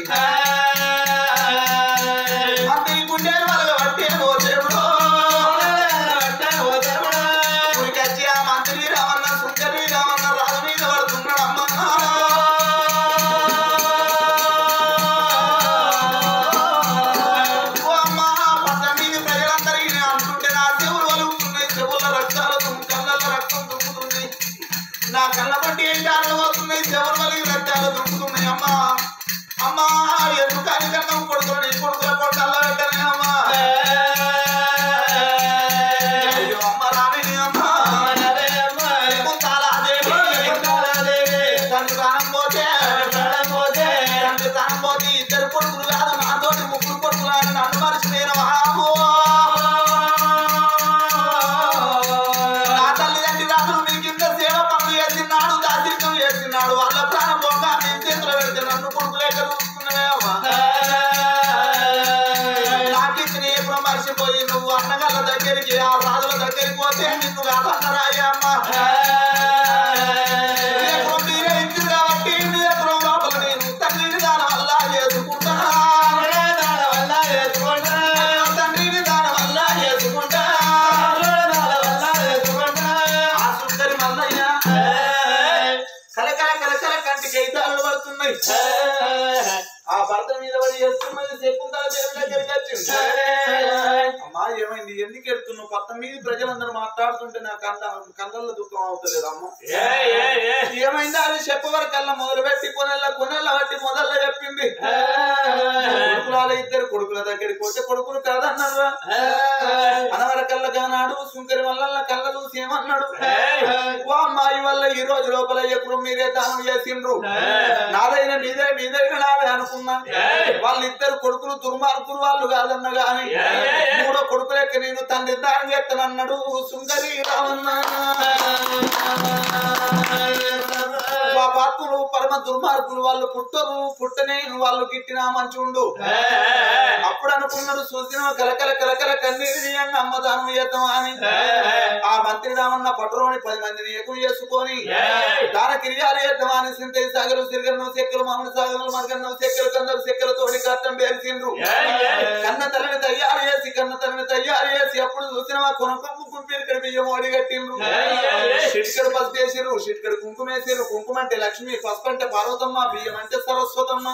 మంత్రి గుండెలు వలగ పట్టే ఓ దేవుడు ఉరికొచ్చి ఆ మంత్రి రామన్న సుందరి రామన్న రాజు మీద పడుతున్నాడు అమ్మ ఓ అమ్మ 18 ప్రజలందరికీ అంటుంటే నా చెవులు వలుగుతున్నాయి చెవుల రక్తాలు కళ్ళ రక్తం దుక్కుతుంది నా కళ్ళ బట్టి ఏంటాలు వస్తున్నాయి చెవులు వలిగి రక్తాలు దుక్కుతున్నాయి అమ్మ అమ్మా ఎందుకు అని కన్నం కొడుతున్నాడు ఈ కొడుకుల కొట్టాల పెట్టనే అమ్మా అయ్యో అమ్మ రామిని అమ్మ తండ్రి ప్రాణం పోతే ఇద్దరు కొడుకులు కాదు నాతోటి 3 కొడుకులు అని నన్ను మనిషి నేను నా తల్లిదండ్రి రాజులు మీ కింద సేవ పనులు చేస్తున్నాడు దాచిరికం చేస్తున్నాడు వాళ్ళ ప్రాణం పోక నేను చేతులు పెడితే నన్ను కొడుకులు ఎక్కడ నాకిచ్చిన ఎప్పుడు మర్చిపోయి నువ్వు అన్నగాళ్ళ దగ్గరికి ఆ రాజుల దగ్గరికి పోతే నిన్ను కాదన్నరాయ్యా అమ్మ మీరే ఇంటి కాబట్టి మీ ఎప్పుడు లోపల నేను తండ్రిని దాని వల్ల చేసుకుంటా తండ్రిని దాని వల్ల చేసుకుంటా ఆ సుందరి మల్లయ్య కలకల కలకల కంటికి ఐదాలు పడుతున్నాయి ఆ భర్త మీద పడి చేస్తున్నది చెప్పుకుంటా దేవుడి దగ్గరికి వచ్చింది అమ్మా ఏమైంది ఎందుకు ఎడుతున్నావు 18 ప్రజలందరూ మాట్లాడుతుంటే నా కళ్ళల్లో దుఃఖం అవుతలేదు అమ్మ ఏమైంది అది చెప్పవరకల్లా మొదలు పెట్టి కొనెల్ల బట్టి మొదల్లో చెప్పింది కొడుకులాల 2 కొడుకుల దగ్గరికి పోతే కొడుకులు కాదన్నారా అనవర కళ్ళ నాడు సుంకరి వల్ల కళ్ళ చూసి ఏమన్నాడు ఓ అమ్మాయి వల్ల ఈ రోజు లోపల ఎప్పుడు మీరే దానం చేసిండ్రు నాదైన మీదైన నాదే అనుకున్నా వాళ్ళిద్దరు కొడుకులు దుర్మార్గులు వాళ్ళు కాదన్న గాని మూడో కొడుకు లెక్క నేను తండ్రి దానం చేస్తానన్నాడు సుందరి రామన్న పాపులు పరమ దుర్మార్గులు వాళ్ళు పుట్టనే వాళ్ళు గిట్టినా మంచి ఉండు అప్పుడు అనుకున్నాడు చూసిన కలకల కలకల కన్నీరు అమ్మదానం చేద్దాం అని ఆ మంత్రి రామన్న పట్టులోని 10 మందిని ఎక్కువ చేసుకొని దాన క్రియాలు చేద్దాం అని సింతయ్య సాగరు సిరిగన్నం చెక్కలు మామిడి సాగరు మరగన్నం చెక్కలు కందరు చెక్కలతోటి కట్టం పేర్చిండ్రు కన్న తల్లిని తయారు చేసి అప్పుడు చూసిన కొనకొమ్ము కుంపీరికడి బియ్యం ఓడి కట్టిండ్రు షిట్కడు పసుపు వేసిర్రు షిట్కడు కుంకుమ వేసిర్రు కుంకుమ అంటే లక్ష్మి పసుపు అంటే పార్వతమ్మ బియ్యం అంటే సరస్వతమ్మ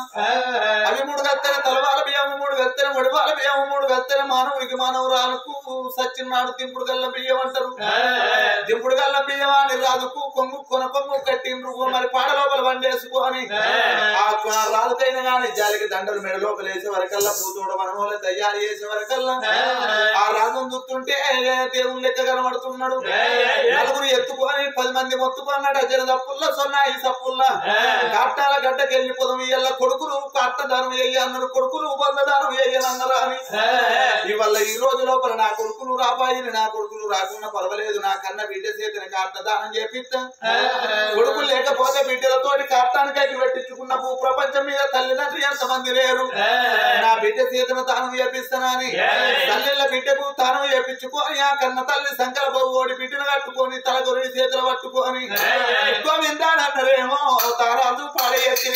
అవి 3 గత్తెల తలవాల బియ్యం 3 గత్తెల వడివాల బియ్యం 3 గత్తెల మానవుడికి మానవురాలకు సచ్చినాడు దింపుడు గల్ల బియ్యం అంటారు దింపుడు గల్ల బియ్యం అని రాజుకు కొంగు కొనకొమ్ము కట్టిండ్రు మరి పాడ లోపల వండేసుకొని ఆ రాజుకైనా గాని జాలికి దండలు మెడ లోపల వేసే వరకల్లా పూతోడ మనమూల తయారు చేసే వరకల్లా ఆ రాజును చూస్తుంటే దేవుని లెక్క కనబడుతున్నాడు నలుగురు ఎత్తుకొని 10 మంది మొత్తుకున్నాడు అజల తప్పుల్లో సొన్నాయి సప్పుల్లా కట్టాల గడ్డకి వెళ్ళిపోదాం ఇళ్ళ కొడుకులు కట్ట దానం వేయ అన్నారు కొడుకులు బంధ దానం వేయనన్నారు అని ఇవల్ల ఈ రోజు లోపల నా కొడుకులు రాపాయిని నా కొడుకులు రాకుండా పర్వాలేదు నా కన్న బిడ్డ చేతిని కట్ట దానం చేపిస్తా కొడుకులు లేకపోతే బిడ్డలతోటి కట్టానికి అట్టి పెట్టించుకున్న భూ ప్రపంచం మీద తల్లిదండ్రి ఎంతమంది లేరు నా బిడ్డ చేతిని దానం చేపిస్తానని తల్లిళ్ళ బిడ్డకు తానం చేపించుకొని ఆ కన్న తల్లి సంకల ఓడి బిడ్డను కట్టుకొని తల గొర్రె చేతులు పట్టుకొని గోవిందాడన్నారేమో తారాజు పాడేయచ్చి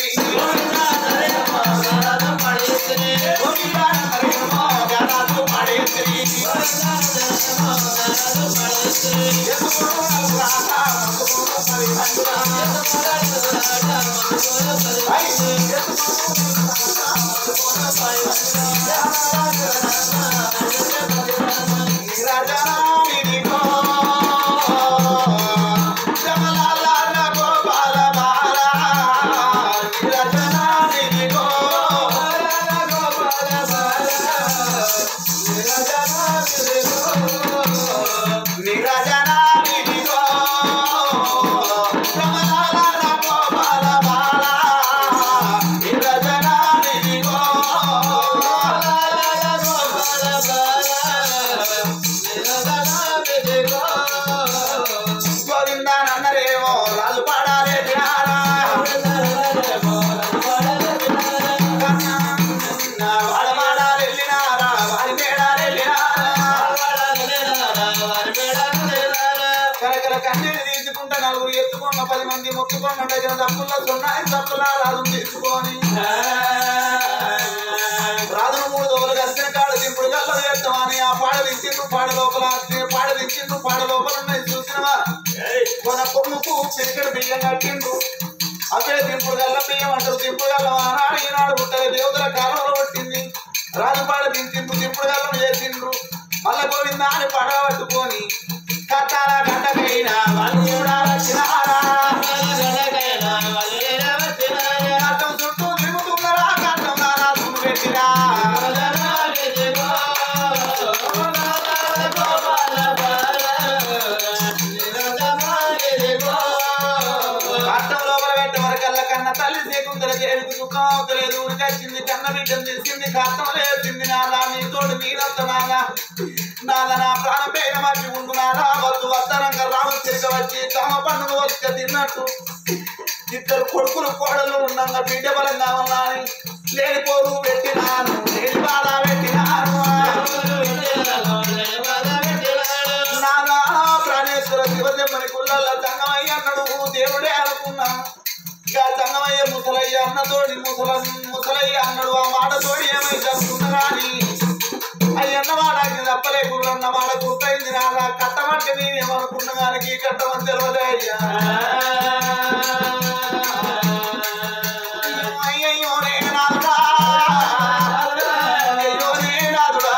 ఎత్తుకున్న 10 మంది మొత్తుకున్న దగ్గర తప్పుల్లో సున్నాయి తప్పులా రాజును తీసుకొని రాజును 3 దోవలు కలిసిన కాడ దింపుడు గల్ల చేస్తామని ఆ పాడ దించిండ్రు పాడ లోపల ఉన్నాయి చూసినవా కొన కొమ్ముకు పిరికడు బియ్యం కట్టిండ్రు అవే దింపుడు గల్ల బియ్యం అంటారు దింపుడు గల్ల ఆనాడు ఈనాడు పుట్టలే దేవతల కాలంలో పట్టింది రాజు పాడ దించిండ్రు దింపుడు గల్లను చేసిండ్రు మళ్ళా గోవిందా అని పడ పట్టుకొని కట్టాల గంటకైనా వాళ్ళు కూడా వచ్చినారా కట్టం చుట్టూ తిరుగుతున్నారా కట్టం నారాజును పెట్టినా కట్టం లోపల పెట్టే వరకల్లా కన్న తల్లి సేకుందర చేరుకు దుఃఖం అవుతలేదు ఉడికొచ్చింది కన్న బిడ్డను తెలిసింది కట్టం లేచింది నాదా నీతోడు నీరంత నాదా నాదా నా ప్రాణం పేర మర్చి ఉండు నాదా వద్దు వద్దరంగా రాము తిరిగ వచ్చి తమ పండుగ వచ్చి తిన్నట్టు 2 కొడుకులు కోడలు ఉండగా బిడ్డ బలం కావాలని లేనిపోరు పెట్టినాను లేని బాధ పెట్టినాను నాదా ప్రాణేశ్వర శివజమ్మని కుళ్ళల్లో సంగమయ్య అన్నాడు దేవుడే అనుకున్నాను ఇక సంగమయ్య ముసలయ్య అన్నతోడి ముసలయ్య అన్నాడు ఆ మాటతోడి ఏమై జరుగుతున్నా కానీ అయ్యన్న వాడాకి తప్పలే గుర్రన్న మాట గుర్తయింది నాదా కట్టమంటే నేనేమనుకున్నా కానీ కట్టమని తెలియదే అయ్యా అయ్యయ్యో నేను నాదుడా అయ్యో నే నాదుడా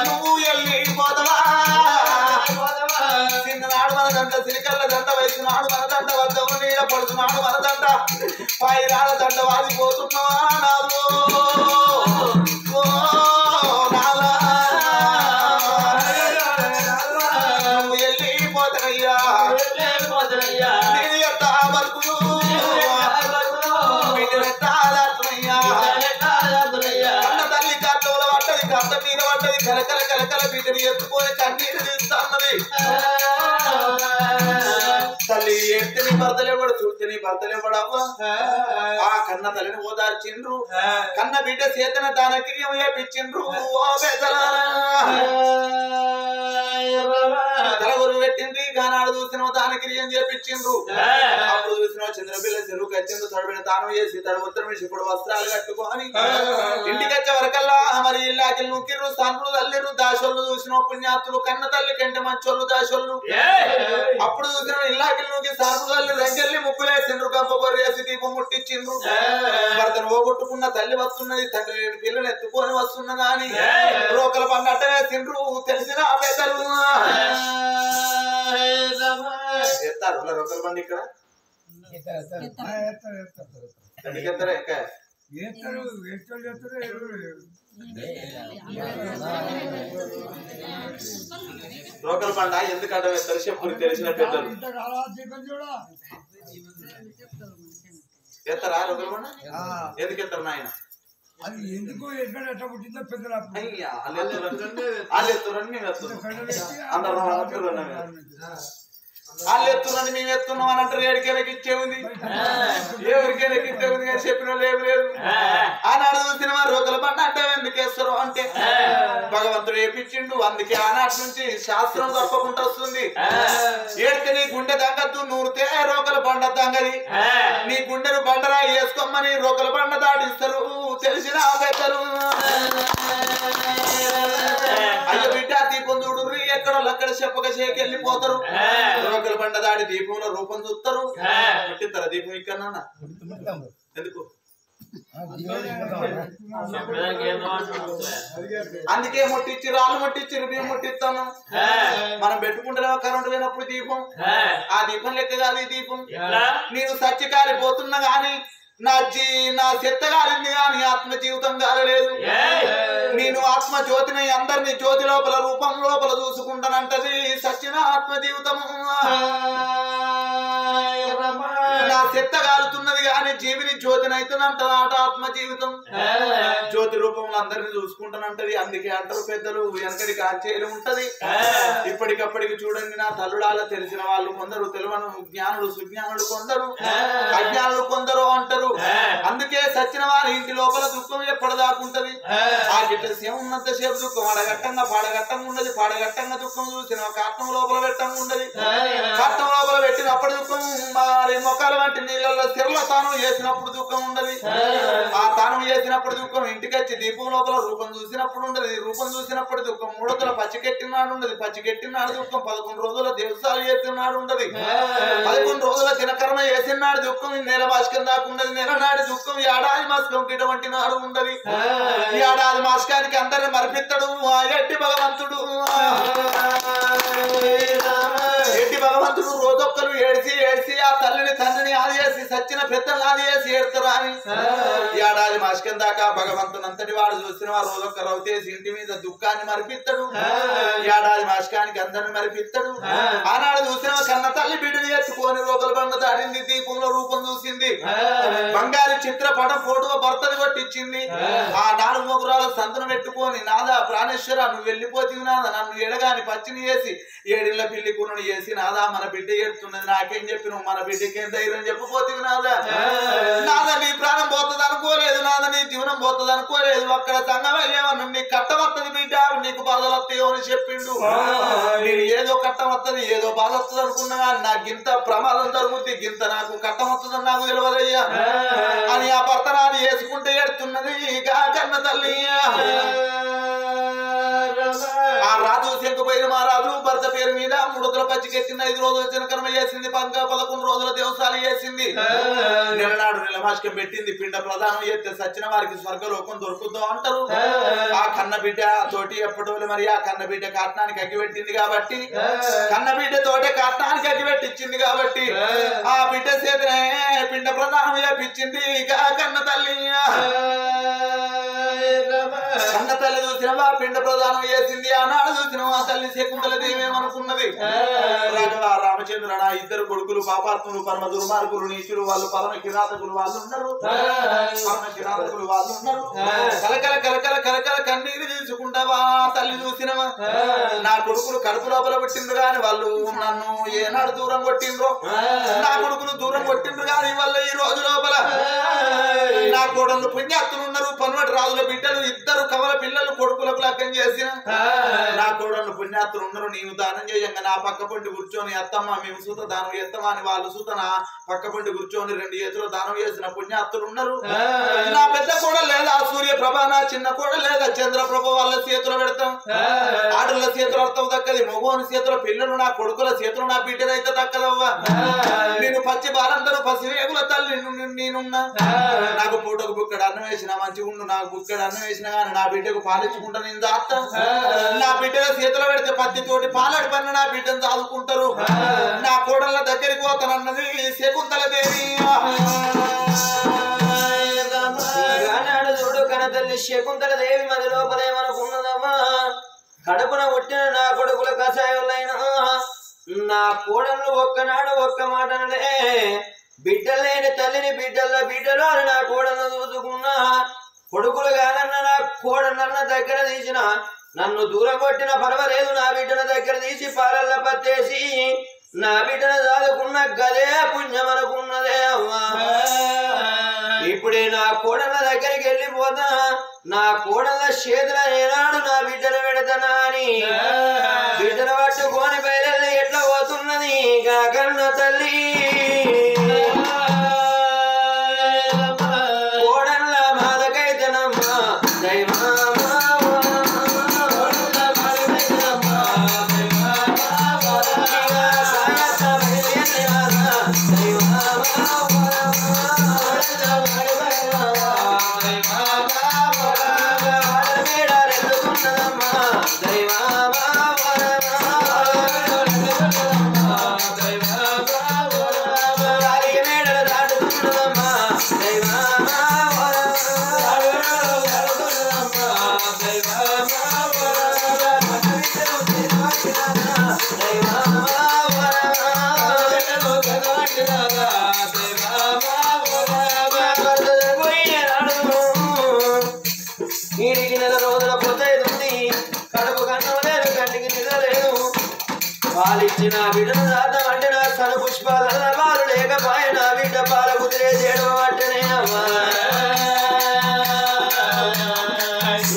నువ్వు వెళ్ళి పోతవా చిన్ననాడు మన దంట సిరికల్ల దంట వయసునాడు మన దంట వద్దము నీడ పడుతున్నాడు మన దంట పైరాల దంట వాదిపోతున్నావా నాదు ఉన్నది కలకల కలకల బిడ్డని ఎత్తుకొని కన్నీరు తీస్తున్నది తల్లి ఎత్తే నీ భర్తలేవాడు చూస్తే నీ భర్తలేవాడవ్వ ఆ కన్న తల్లిని ఓదార్చిండ్రు కన్న బిడ్డ చేతన దానికి ఏపించిండ్రు ఓ పెద్దలారా తలగొరు పెట్టింది గానాడు చూసిన దానికి ఏం చేపించిండ్రు అప్పుడు చూసిన చంద్రపిల్ల చెరువు కచ్చిండ్రు తడబిన తాను చేసి తడబుత్తరం ఇప్పుడు వస్త్రాలు కట్టుకొని ఇంటికి వచ్చే వరకల్లా మరి ఇల్లాకి నూకిర్రు సండ్రు తల్లిరు దాసోళ్ళు చూసిన పుణ్యాతులు కన్న తల్లి కంటే మంచోళ్ళు దాసోళ్ళు అప్పుడు చూసిన ఇల్లాకి నూకి సండ్రు తల్లి రంగెల్లి ముగ్గులేసిండ్రు గంప బొర్రేసి దీపం ముట్టించిండ్రు భర్తను పోగొట్టుకున్న తల్లి వస్తున్నది తండ్రి పిల్లని ఎత్తుకొని వస్తున్నదా అని రోకల పండట వేసిండ్రు తెలిసిన పెద్దలు ఎత్తారు రోకల పండి ఇక్కడ రోకల పండ ఎందుకంటే ఎత్తారు తెలిసిన పెద్దలు ఎత్తారా రోకల పండ ఎందుకు ఎత్తారు నాయన అది ఎందుకు ఎక్కడ ఎట్లా పుట్టిందో పెద్దలు వాళ్ళు ఎత్తురని మేము వాళ్ళు ఎత్తురని మేము ఎత్తున్నాం అని అంటారు ఏడికేలకి ఇచ్చేది ఎవరికేలకి ఇచ్చేది అని చెప్పిన లేదు లేదు ఆనాడు సినిమా రోకల పంట అంటే ఎందుకు వేస్తారు అంటే భగవంతుడు వేపించిండు అందుకే ఆనాటి నుంచి శాస్త్రం తప్పకుండా వస్తుంది ఏడితే నీ గుండె దంగద్దు నూరితే రోకల పంట దంగది నీ గుండెను బండరా వేసుకోమని రోకల పంట దాటిస్తారు తెలిసిన పెద్దలు అయ్యో బిడ్డ దీపం చూడు ఎక్కడో అక్కడ చెప్పక చేకెళ్ళిపోతారు రోకల బండ దాడి దీపంలో రూపం చూస్తారు పుట్టిస్తారా దీపం ఇక్కడ ఎందుకు అందుకే ముట్టించి రాళ్ళు ముట్టించి బియ్యం ముట్టిస్తాను మనం పెట్టుకుంటే కరెంటు లేనప్పుడు దీపం ఆ దీపం లెక్క కాదు ఈ దీపం నేను సచ్చి కాలిపోతున్నా గాని నా చెత్త కాలింది గాని ఆత్మ జీవితం కాలలేదు నేను ఆత్మ జ్యోతిని అందరినీ జ్యోతి లోపల రూపం లోపల చూసుకుంటానంటది సచిన ఆత్మ జీవితము నా చెత్త కాలుతున్నది కానీ జీవిని జ్యోతిని అవుతుందంటది ఆట ఆత్మ జీవితం జ్యోతి రూపంలో అందరినీ చూసుకుంటానంటది అందుకే అంటారు పెద్దలు వెనకడి కాచేలు ఉంటది ఇప్పటికప్పటికి చూడండి నా తల్లుడాల తెలిసిన వాళ్ళు కొందరు తెలియని జ్ఞానులు సుజ్ఞానులు కొందరు అజ్ఞానులు కొందరు అంటారు అందుకే సచిన వారి ఇంటి లోపల దుఃఖం ఎప్పటిదాకుంటది ఆ గిట్ల సేవ ఉన్నంత సేపు దుఃఖం అడగట్టంగా పాడగట్టంగా ఉండదు పాడగట్టంగా దుఃఖం చూసిన కాటం లోపల పెట్టంగా ఉండదు కాటం లోపల పెట్టినప్పుడు దుఃఖం మరి మొక్కల వంటి నీళ్ళల్లో స్థిరల తాను చేసినప్పుడు దుఃఖం ఉండదు ఆ తాను చేసినప్పుడు దుఃఖం ఇంటికి వచ్చి దీపం లోపల రూపం చూసినప్పుడు ఉండదు రూపం చూసినప్పుడు దుఃఖం మూడతల పచ్చికెట్టినాడు ఉండదు పచ్చికెట్టినాడు దుఃఖం 11 రోజుల దేవసాలు చేసినాడు ఉండదు 11 రోజుల దినకర్మ చేసినాడు దుఃఖం నెల మాసకం దాకా ఉండదు నెల నాడు దుఃఖం ఏడాది మాసకం ఇటువంటి నాడు ఉండదు ఏడాది మాసకానికి అందరిని మరిపిస్తాడు ఆ ఎట్టి భగవంతుడు ఎట్టి భగవంతుడు రోజొక్కరు ఏడిసి ఏడిసి ఆ తల్లిని తండ్రిని ఆది చేసి సచ్చిన పెద్దలు ఆది చేసి ఏడుతారు అని ఏడాది మాసకం దాకా భగవంతుని అంతటి వాడు చూసిన వారు రోజొక్కరు అవుతేసి ఇంటి మీద దుఃఖాన్ని మరిపిస్తాడు ఏడాది మాసకానికి అందరిని మరిపిస్తాడు ఆనాడు చూసిన కన్న తల్లి బిడ్డని ఎత్తుకొని రోకల బండ దాడింది దీపంలో రూపం చూసింది బంగారు చిత్రపటం ఫోటో భర్తని కొట్టించింది ఆ 4 మొగురాల సంతను పెట్టుకొని నాదా ప్రాణేశ్వర నువ్వు వెళ్ళిపోతుంది నాదా నన్ను ఎడగాని పచ్చిని చేసి 7 ఇళ్ల పిల్లి కూనని చేసి నాదా మన బిడ్డ ఏడుతున్నది నాకేం చెప్పి నువ్వు మన బిడ్డకేం ధైర్యం చెప్పిపోతుంది నాదా నాదా నీ ప్రాణం పోతుంది అనుకోలేదు నాదా నీ జీవనం పోతుంది అనుకోలేదు అక్కడ సంగమయ్యేవను నీ కట్టం వస్తుంది బిడ్డ నీకు బాధలు వస్తాయో అని చెప్పిండు నేను ఏదో కట్టం వస్తుంది ఏదో బాధ వస్తుంది అనుకున్నా నాకు ఇంత ప్రమాదం జరుగుద్ది గింత నాకు కట్టం వస్తుందని నాకు తెలియదయ్యా అని ఆ భర్త నాది వేసుకుంటే ఏడుతున్నది కన్న తల్లి ఆ రాజు శంకుపోయిన మా రాజు భర్త పేరు మీద 3 రోజుల పచ్చికెట్టింది 5 రోజుల జనకర్మ చేసింది 11 రోజుల దేవసాలు చేసింది నెలనాడు నెలమాసికం పెట్టింది పిండ ప్రధానం చేస్తే సచిన వారికి స్వర్గలోకం దొరుకుద్దాం అంటారు ఆ కన్న బిడ్డ తోటి ఎప్పటి మరి ఆ కన్న బిడ్డ కాటనానికి అగ్గిపెట్టింది కాబట్టి కన్న బిడ్డ తోటే కాటనానికి అగ్గిపెట్టించింది కాబట్టి ఆ బిడ్డ చేతనే పిండ ప్రధానం చేపించింది కన్న తల్లి కన్న తల్లి చూసినవా పిండ ప్రదానం చేసింది ఆనాడు చూసినవా తల్లి శకుంతల దేవేమనుకున్నది రామచంద్ర నా 2 కొడుకులు పాపాత్ములు పరమ దుర్మార్గులు నీచులు వాళ్ళు పరమ కిరాతకులు వాళ్ళు ఉన్నారు కలకల కలకల కలకల కన్నీరు తీసుకుంటావా తల్లి చూసినవా నా కొడుకులు కడుపు లోపల కొట్టిండ్రు గాని వాళ్ళు నన్ను ఏనాడు దూరం కొట్టిండ్రో నా కొడుకులు దూరం కొట్టిండ్రు గాని వాళ్ళ ఈ రోజు లోపల నా కోడళ్ళు పుణ్యాత్తులు ఉన్నారు పన్వటి రాజుల బిడ్డలు ఇద్దరు కవల పిల్లలు కొడుకులకు లగ్గం చేసిన నా కోడళ్ళు పుణ్యాత్తులు ఉన్నారు నేను దానం చేయంగా నా పక్క పొంటి కూర్చొని అత్తమ్మ మేము సూత దానం చేస్తామా అని వాళ్ళు సూత నా పక్క పొంటి కూర్చొని 2 చేతులు దానం చేసిన పుణ్యాత్తులు ఉన్నారు నా పెద్ద కోడలు లేదా సూర్యప్రభ నా చిన్న కోడలు లేదా చంద్రప్రభ వాళ్ళ చేతులు పెడతాం ఆడల చేతులు అర్థం దక్కది మగోని చేతుల పిల్లలు నా కొడుకుల చేతులు నా బిడ్డనైతే దక్కదవ్వా నేను పచ్చి బాలందరూ పసివేగుల తల్లి నేనున్నా నాకు పూటకు బుక్కడు అన్నం వేసిన మంచిగా ఉండు నాకు బుక్కడు అన్నం వేసిన కానీ నా బిడ్డకు పాలించుకుంటా నేను దాస్తా నా బిడ్డల చేతులు పెడితే పత్తితోటి పాలాడి పన్ను నా బిడ్డను దాదుకుంటారు నా కోడళ్ళ దగ్గరికి పోతానన్నది శకుంతల దేవి చూడు కనతల్లి శకుంతల దేవి మది లోపలేమనుకున్నదమ్మా కడుపున పుట్టిన నా కొడుకుల కషాయులైనా నా కోడళ్ళు ఒక్కనాడు ఒక్క మాటనలే బిడ్డలేని తల్లిని బిడ్డలు అని నా కోడలను చూసుకున్నా కొడుకులు కాదన్న నా కోడలన్న దగ్గర తీసిన నన్ను దూరం కొట్టిన పర్వాలేదు నా బిడ్డల దగ్గర తీసి పాలల్ల పత్తేసి నా బిడ్డను దాదుకున్న గదే పుణ్యం అనుకున్నదే అమ్మా ఇప్పుడే నా కోడల దగ్గరికి వెళ్ళిపోతా నా కోడల చేతుల ఏనాడు నా బిడ్డను పెడతానా అని బిడ్డను పట్టుకొని బయలు ఎట్లా పోతున్నది కన్న తల్లి కోడళ్ళ బాధకైతేనమ్మా దైవమా వీడికి 4 రోజుల పొద్దుంది కడుపు కన్నం లేదు కంటికి నిద్ర లేదు పాలిచ్చిన బిడ్డను దాద్దామంటే నా సన పుష్పాలల్ల పాలు లేకపాయ నా బిడ్డ పాల కుదిరే చేయడం అంటేనే అమ్మా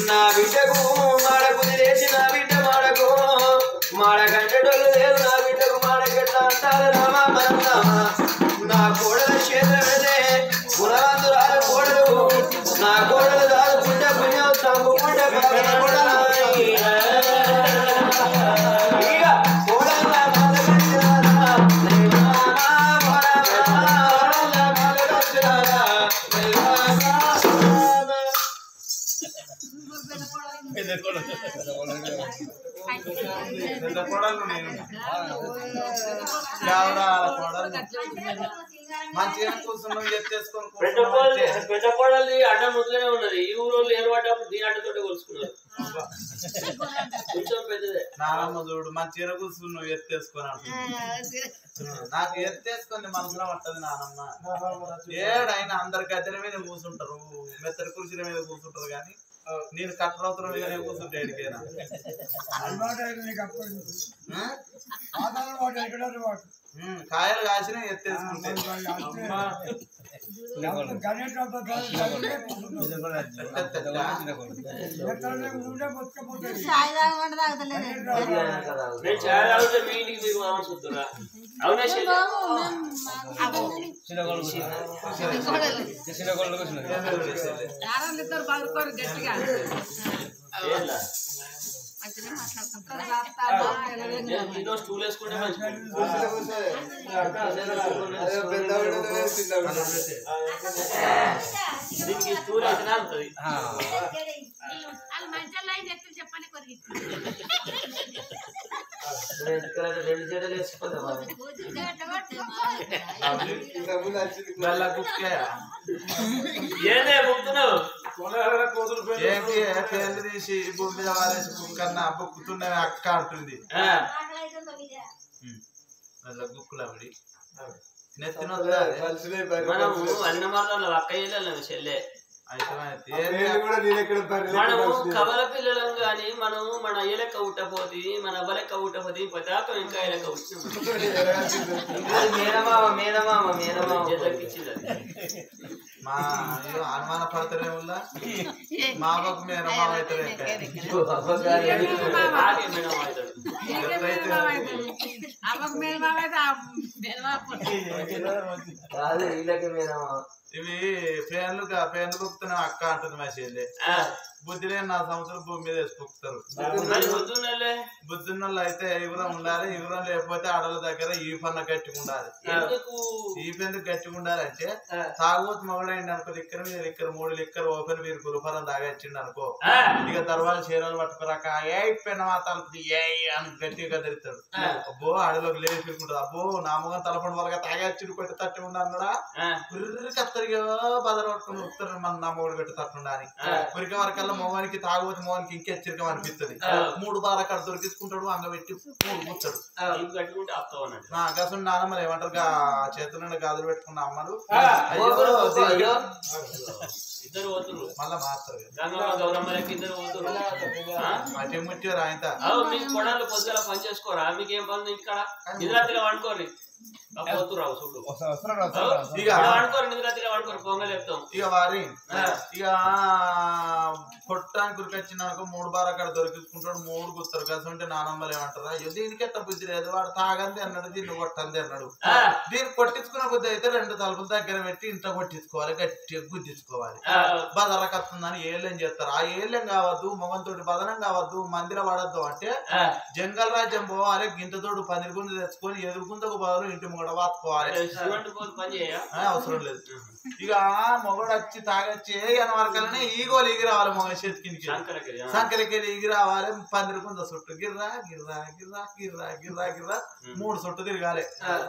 నా బిడ్డకు మాడ కుదిరేసి నా బిడ్డ మాడకు మాడ కంటెటోళ్ళు లేదు నా బిడ్డకు మాడకెట్లా అంటారు రామా పరందామా నా కోడల చేతులు పెడితే గుణవంతురాలు కోడలు నా కోడలు దాదుకుంటే పుణ్యం తమ్ముకుంటే మంచిగా కూర్చున్నాం ఎత్తేసుకొని పెద్ద కోడలి అడ్డ ముద్దుగానే ఉన్నది ఈ ఊరు ఏర్పడ్డప్పుడు దీని అడ్డతోటి కొలుసుకున్నారు కొంచెం పెద్దదే నానమ్మ చూడు మంచిగా కూర్చున్నావు ఎత్తేసుకొని నాకు ఎత్తేసుకొని మనసులో పట్టదు నానమ్మ ఏడైనా అందరి గద్దెల మీద కూర్చుంటారు మెత్తడి కుర్చీల మీద కూర్చుంటారు కానీ నేను కట్టరవుతున్న మీదనే కూర్చుంటే ఎడికైనా కాయలు కాసిన ఎత్తేసుకుంటే స్టూల్ వేసుకుంటే దీనికి స్టూల్ అయితేనే అవుతుంది చెప్పని కొరికి 2 జడలు వేసుకుందాం ఏదే బుక్కుతున్నావు పేర్లు తీసి భూమి మీద వారేసి బుక్కన్నా బుక్కుతున్నవి అక్క అంటుంది బుక్కులు అవి మనము అన్న మార్గంలో అక్క చెల్లె మనము కవల పిల్లలం గాని మనము మన అయ్య లెక్క ఉట్టపోతే మన అవ్వ లెక్క ఉట్టపోతే పదాక ఇంకా లెక్క మా అనుమాన పడతారే వల్ల మా అవ్వకు మేనమామ అవుతారే ఇవి పేర్లు కుక్కుతున్నా అక్క అంటుంది మా చెల్లి బుద్ధి లేని 4 సంవత్సరాలు భూమి మీద వేసి కుక్కుతారు బుద్ధున్నోళ్ళు అయితే ఇగురం ఉండాలి ఇగురం లేకపోతే ఆడల దగ్గర ఈ పన్న గట్టిగా ఉండాలి ఈ పెందుకు గట్టిగా ఉండాలంటే తాగుబోతు మగడైంది అనుకో లిక్కర్ మీద లిక్కర్ 3 లిక్కర్ ఓపెన్ మీరు గురుఫలం తాగచ్చిండు అనుకో ఇక తర్వాత చీరలు పట్టుకురాక ఏ పెన్న మాత్రం ఏ అని గట్టిగా కదిరిస్తాడు అబ్బో ఆడలోకి లేచి తిరుగుంటారు అబ్బో నా మొగం తలపండు వాళ్ళగా తాగచ్చిండు కొట్టి తట్టి ఉండా కత్తరిగా బదలు పట్టుకుని ఉప్పుతారు మన నా మొగుడు పెట్టి తట్టుండాలి ఉరిక వరకల్లా మొగానికి తాగుబోతు మొగానికి ఇంకెచ్చరికం అనిపిస్తుంది 3 బాల అక్కడ దొరికించుకుంటాడు అంగ పెట్టి 3 కూర్చాడు గసం నానమ్మలు ఏమంటారు చేతుల నుండి గాజులు పెట్టుకున్న అమ్మలు ఇద్దరు పోతురు మళ్ళా మాత్రం ముట్టారు ఆయన మీకు కొడాలు పొద్దుల పని చేసుకోరా మీకేం పని ఇక్కడ నిద్రాత్రిగా వండుకోండి ఇక వారి ఇక కొట్టానికి గురికొచ్చింది అనుకో 3 బార్ అక్కడ దొరికించుకుంటాడు 3 గుర్తారు కలిసి ఉంటే నానమ్మలు ఏమంటారా దీనికి ఎట్ట బుద్ధి లేదు వాడు తాగంది అన్నాడు దీన్ని కొట్టంది అన్నాడు దీన్ని కొట్టించుకున్న బుద్ధి అయితే 2 తలుపుల దగ్గర పెట్టి ఇంట్లో కొట్టించుకోవాలి గట్టిగా గుద్దించుకోవాలి బదరకత్తుందని ఏళ్ళేం చేస్తారు ఆ ఏళ్ళేం కావద్దు మొగంతోటి బదనం కావద్దు మందిర పడద్దు అంటే జంగల్ రాజ్యం పోవాలి గింతతోడు 10 గుంజ తెచ్చుకొని ఎదుర్కొందకు బదులు ఇంటి మొగడ వాతుకోవాలి అవసరం లేదు ఇక మొగడు వచ్చి తాగొచ్చి అన్న వరకల్నే ఈగోలు ఎగి రావాలి మొగ చేతికి సంకలకెళ్ళి ఎగి రావాలి 10 గుంజ చుట్టూ గిర్రా గిర్రా గిర్రా గిర్రా గిర్రా గిర్రా 3 చుట్టూ తిరగాలి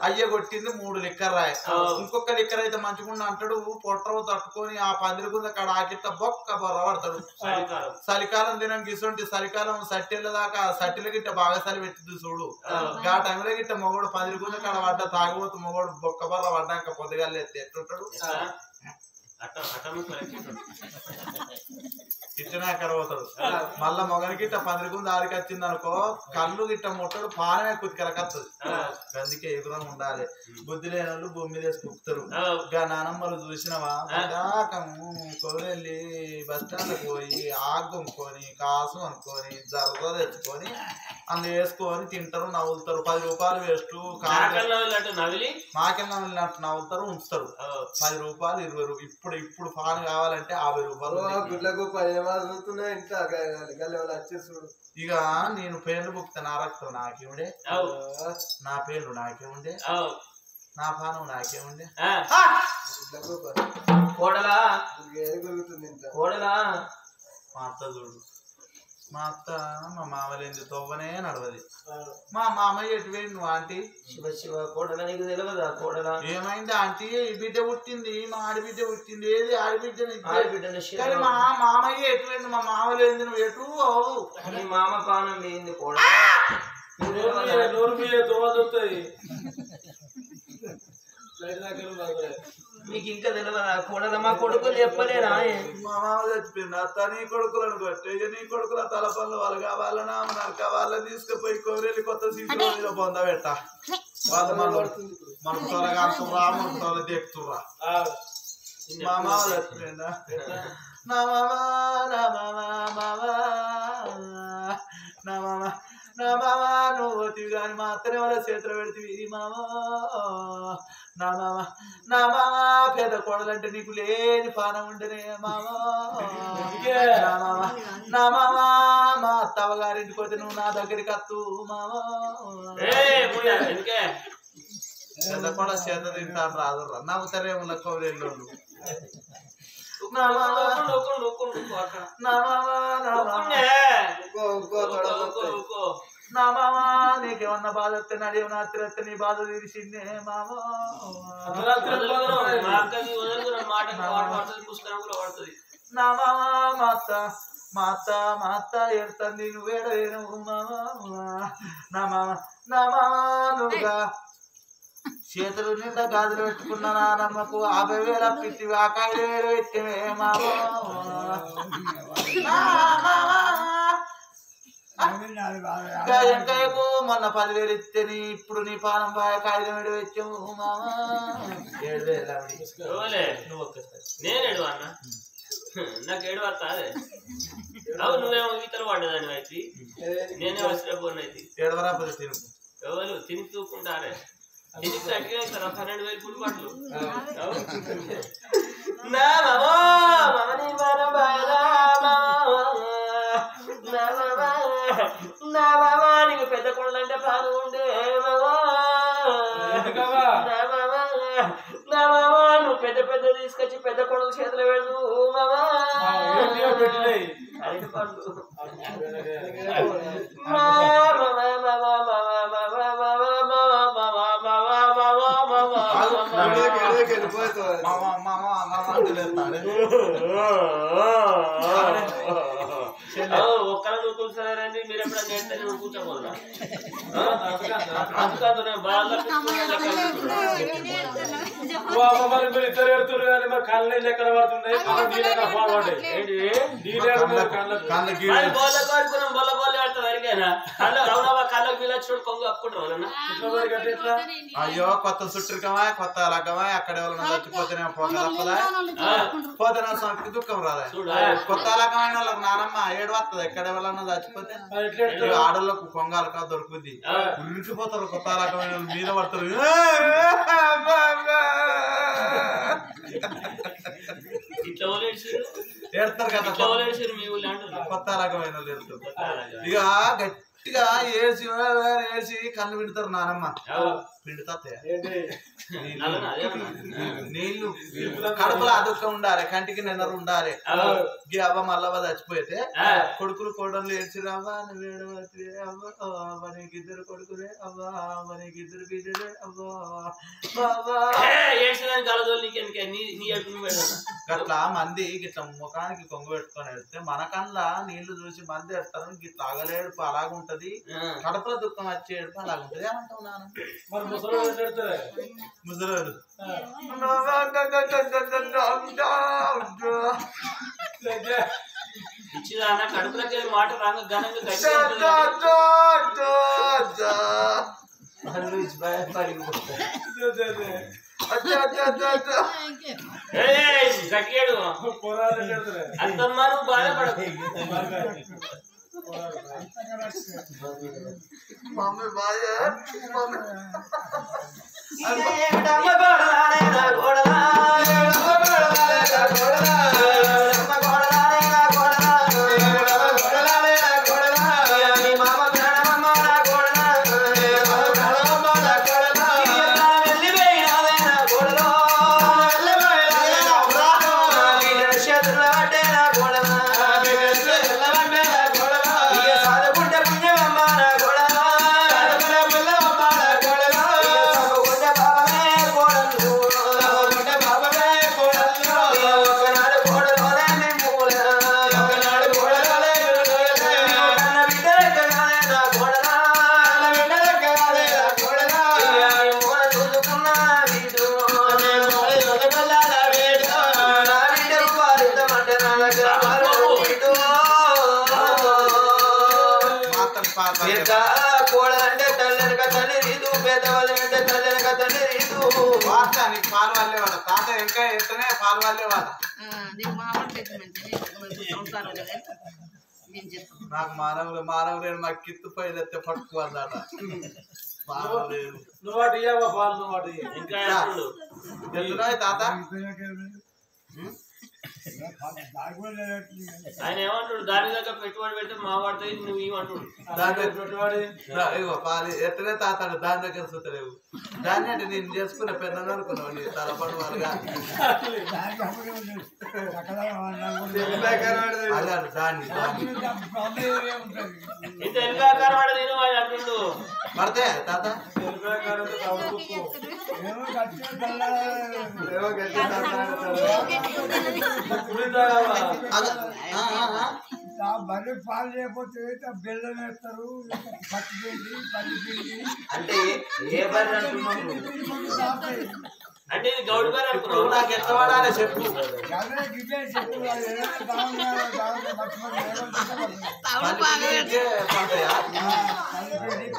అయ్య కొట్టింది 3 లిక్కర్ రాయి ఇంకొక లిక్కర్ అయితే మంచిగుండ అంటాడు పొట్రవు తట్టుకొని ఆ 10 గుంజ అక్కడ ఆకిట్ట బొక్క బొర్ర పడతాడు చలికాలం దినం గిసొంటి చలికాలం సట్టెల దాకా సట్టెల గిట్ట బాగా చలి పెట్టింది చూడు ఆ టైంలో గిట్ట మొగడు 10 గుంజ కాడ పడ్డ తాగిపోతు మొగడు బొక్క బొర్ర పడ్డాక పొద్దుగాలు ఎత్తి ఎట్టుంటాడు ఇచ్చినా అక్కడ పోతాడు మళ్ళా మొగని గిట్ట 10 గుంజ ఆడికి వచ్చింది అనుకో కళ్ళు గిట్ట ముట్టడు పానమే కుతికరకత్తది అందుకే ఎదురం ఉండాలి బుద్ధి లేని వాళ్ళు భూమి మీద వేసి కుక్కుతారు ఇంకా నానమ్మలు చూసినవా కొవ్వెళ్ళి బస్ స్టాండ్కి పోయి ఆగుకొని కాసు అనుకొని జర్ర తెచ్చుకొని అందులో వేసుకొని తింటారు నవ్వులుతారు 10 రూపాయలు వేస్ట్ మాకెళ్ళ వెళ్ళినట్టు నవ్వుతారు ఉంచుతారు 10 రూపాయలు 20 రూపాయలు ఇప్పుడు ఫాన్ కావాలంటే 50 రూపాయలు ఇక నేను పేర్లు బుక్తా నా రక్తం నాకేముండే నా పేర్లు నాకేముండే నా పానం నాకేముండే కోడలా మా అత్త చూడు మా అత్త మా మామలేంది తవ్వనే నడవది మా మామయ్య ఎటువేంది నువ్వు ఆంటీ శివ శివ కోడల నీకు తెలియదా కోడల ఏమైంది ఆంటీ బిడ్డ పుట్టింది మా ఆడబిడ్డ పుట్టింది ఏది ఆడబిడ్డ కానీ మా మామయ్య ఎటువేంది మా మామలేంది నువ్వు ఎటు నీ మామ పానం లేని కోడల మీకు ఇంకా తెలియదా కోడల మా కొడుకులు చెప్పలేరా మా మామ చచ్చిపోయింది అత్త నీ కొడుకులను కొట్టే నీ కొడుకుల తల పనులు వాళ్ళు కావాలన్నా నరక వాళ్ళని తీసుకుపోయి కోరేళ్ళు కొత్త సీట్లో పొందబెట్ట వాళ్ళు మన త్వరగా అంటురా మన త్వర దిక్కుతురా మా మామ చచ్చిపోయిందా నా మామ నా మామ నా మామ నా మామ నువ్వు పోతివి కానీ మా అత్తనే వాళ్ళ చేతులు పెడితివి మామ నా మామ నా మామ పేద కోడలంటే నీకు లేని పానం ఉండనే మామ నా మామ నా మామ మా అత్తవ గారింటికి పోతే నువ్వు నా దగ్గరికి వస్తూ మామ పెద్ద కూడా చేత తింటాను రాదు నవ్వుతారేమో కోరేళ్ళు నా మామ నీకేమన్నా బాధ వస్తే నడివి రాత్రి వస్తే నీ బాధ తీసిందే మామ నా మామ మా అత్త ఎడుతుంది నువ్వేడలేను మామ నా మామ నువ్వుగా చేతులు నిండా గాజులు పెట్టుకున్న నానమ్మకు 50,000 పిత్తి ఆ 5,000 ఇచ్చమే మామో ఎంకయ్యకు మొన్న 10,000 ఇస్తేని ఇప్పుడు నీ పానం బాగా 5,000 ఇచ్చాము మామా 7,000 నువ్వు ఒక్కసారి నేను ఏడు అన్న నాకు ఏడు వస్తా అదే అవు నువ్వేమో ఈతలు పడ్డదాని అయితే నేనే వచ్చిన పోను అయితే ఏడవరా తిను ఎవరు తిని చూకుంటారే తిని తగ్గిన 12,000 పులి పట్లు నా మమని మన బాగా నా బాబా నీకు పెద్ద కొండలంటే పాలు ఉండే నా బాబా నువ్వు పెద్ద పెద్ద తీసుకొచ్చి పెద్ద కొండలు చేతులు పెడదు మామా అరటి పండు ఒక్కరు నువ్వు కూర్చోలేరండి మీరు ఎప్పుడైనా నేర్తే నువ్వు కూర్చోకూడదా అందుకాదు నేను బాగా మీరు ఇద్దరు ఎడుతున్నారు కానీ మరి కళ్ళు ఎక్కడ పడుతున్నాయి బొల్ల బొల్ల ఆడుతుంది అరికేనా కళ్ళు రౌడవా కళ్ళకు పిల్ల చూడు కొంగు అప్పుకుంటారు అయ్యో కొత్త సుట్రికమా కొత్త లగ్గమా అక్కడ ఎవరైనా చచ్చిపోతేనే పోక తప్పదా పోతే సంస్కృతి దుఃఖం రాదా కొత్త లగ్గమైన వాళ్ళకి నానమ్మ ఏడు వస్తుంది ఎక్కడ ఎవరైనా చచ్చిపోతే ఆడోళ్ళకు కొంగాలక దొరుకుద్ది ఉరికిపోతారు కొత్త రకమైన మీద పడతారు ఏడతారు కదా కొత్త రకమైన వాళ్ళు ఏడుతారు ఇక గట్టిగా ఏడ్చి కన్ను పిండుతారు నానమ్మ పిండుతా నీళ్లు కడుపులో అదుక్క ఉండాలి కంటికి నిన్నరు ఉండాలి అవ్వ మల్లవ్వ చచ్చిపోతే కొడుకులు కోడళ్ళు ఏడ్చిరు అవ్వ నువ్వేడు అవ్వ నీకు ఇద్దరు కొడుకులే అవ్వ నీకు ఇద్దరు బిడ్డలే అట్లా మంది గిట్లా ముఖానికి కొంగు పెట్టుకొని వెళ్తే మన కళ్ళ నీళ్లు చూసి మంది ఎడతారు గిట్లా అగలేడుపు అలాగుంటది కడుపులో దుఃఖం వచ్చే ఏడుపు అలాగుంటది ఏమంటావు నాన్న ముసలోడు ఇచ్చిదాన్న కడుపులోకి వెళ్ళి మాట రాంగ ఘనంగా గట్టిగాడు అంతమ్మా నువ్వు బాధపడదు మమ్మీ బాగా కోడలంటే తల్లెనక తల్లి రీదు పేదవాళ్ళంటే తల్లెనక తల్లి రీదు వార్త నీకు పాలు వాళ్ళేవాడు తాత ఇంకా ఎత్తనే పాలు వాళ్ళేవాడు నాకు మానవులు మాకు కిత్తుపోయి ఎత్తే పట్టుకోవాలట నువ్వు వాటి ఇయ్యవా పాలు నువ్వు వాటి ఇంకా ఎత్తున్నాయి తాత ఆయన ఏమంటాడు దాని దగ్గర పెట్టుబడి పెడితే మా వాడితే నువ్వు ఏమంటాడు దాని దగ్గర పెట్టుబడి పాలు ఎత్తనే తాతాడు దాని దగ్గర సుతలేవు దాన్ని అంటే నేను చేసుకునే పెద్ద అనుకున్నావు నీ తలపడి వాళ్ళుగా అదే దాన్ని ఇంత వెనకాకారం వాడు నేను ఆయన అంటుండు పడితే తాత ఏమో గట్టి బర్రె పాలు లేకపోతే బెల్లం వేస్తారు పచ్చి పిండి పల్లి పిండి అంటే ఏ బర్రె అంటున్నావు అంటే ఇది గౌడి బారి అనుకున్నావు. నాకు ఎట్లా వాడాలి చెప్పు.